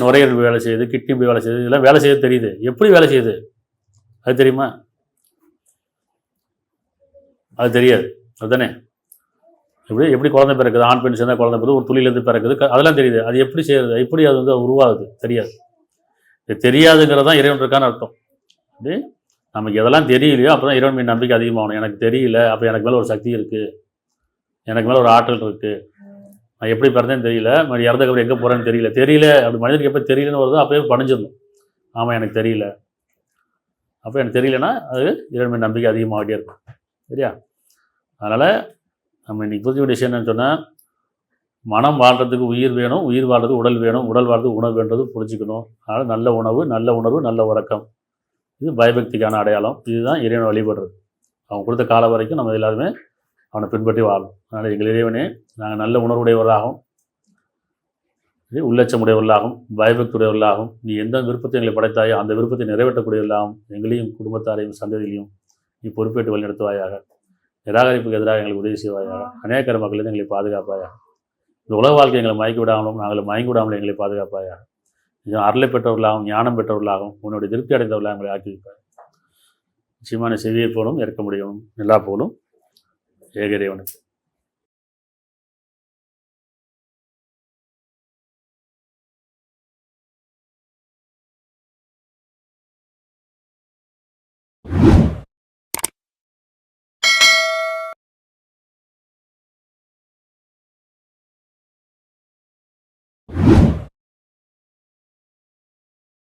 நுரையீரல் இப்படி வேலை செய்யுது, கிட்னி இப்படி வேலை செய்யுது, இதெல்லாம் வேலை செய்யுது தெரியுது. எப்படி வேலை செய்யுது அது தெரியுமா? அது தெரியாது. அதுதானே எப்படி குழந்தை பிறக்குது, ஆண் பெண் சேர்ந்தால் குழந்தை பிறகு ஒரு துளியிலேருந்து பிறக்குது, அதெல்லாம் தெரியுது. அது எப்படி செய்யுது, எப்படி அது வந்து உருவாகுது தெரியாது. இது தெரியாதுங்கிறது தான் இறைவன் இருக்கான்னு அர்த்தம். அப்படி நமக்கு எதெல்லாம் தெரியலையோ அப்போ தான் இறைவன் மீது நம்பிக்கை அதிகமாகணும். எனக்கு தெரியல, அப்போ எனக்கு மேலே ஒரு சக்தி இருக்குது, எனக்கு மேலே ஒரு ஆற்றல் இருக்குது, நான் எப்படி பிறந்தேன்னு தெரியல, இறந்ததுக்கப்புறம் எங்கே போகிறேன்னு தெரியல. அப்படி மனிதனுக்கு எப்போ தெரியலன்னு வருதோ அப்போயே பணிஞ்சிடணும். ஆமாம் எனக்கு தெரியல. அப்போ எனக்கு தெரியலன்னா அது இறைவன் மீது நம்பிக்கை அதிகமாகிட்டே இருக்கும். சரியா? அதனால் நம்ம இன்றைக்கி புரிஞ்ச விஷயம் என்னன்னு சொன்னால், மனம் வாழ்கிறதுக்கு உயிர் வேணும், உயிர் வாழ்றது உடல் வேணும், உடல் வாழ்றது உணவு வேண்டது புரிஞ்சுக்கணும். அதனால் நல்ல உணவு, நல்ல உறக்கம், இது பயபக்திக்கான அடையாளம். இதுதான் இறைவனை வழிபடுறது. அவன் கொடுத்த காலம் வரைக்கும் நம்ம எல்லாருமே அவனை பின்பற்றி வாழணும். அதனால் எங்கள் இறைவனே நாங்கள் நல்ல உணர்வுடையவர்களாகவும், உள்ளச்சமுடையவர்களாகவும், பயபக்தியுடையவர்களாகவும், நீ எந்த விருப்பத்தை எங்களை படைத்தாயோ அந்த விருப்பத்தை நிறைவேற்றக்கூடியவர்களாகவும் எங்களையும் குடும்பத்தாரையும் சந்ததியிலையும் நீ பொறுப்பேற்று வழிநடத்துவாயாக. நிராகரிப்புக்கு எதிராக எங்களுக்கு உதவி செய்வாயாக. அநேகர மக்களிலிருந்து எங்களை பாதுகாப்பாயாக. இந்த உலக வாழ்க்கை எங்களை மயக்கி விடாமலும் நாங்கள் மயங்கி விடாமலும் எங்களை பாதுகாப்பாயாக. அருளை பெற்றவர்களாகவும் ஞானம் பெற்றவர்களாகவும் உன்னுடைய திருப்தி அடைந்தவர்களாக எங்களை ஆக்கி வைப்பார். நிச்சயமான செவியை போலும் இறக்க முடியும் எல்லா போலும் ஏகரைவனுக்கு.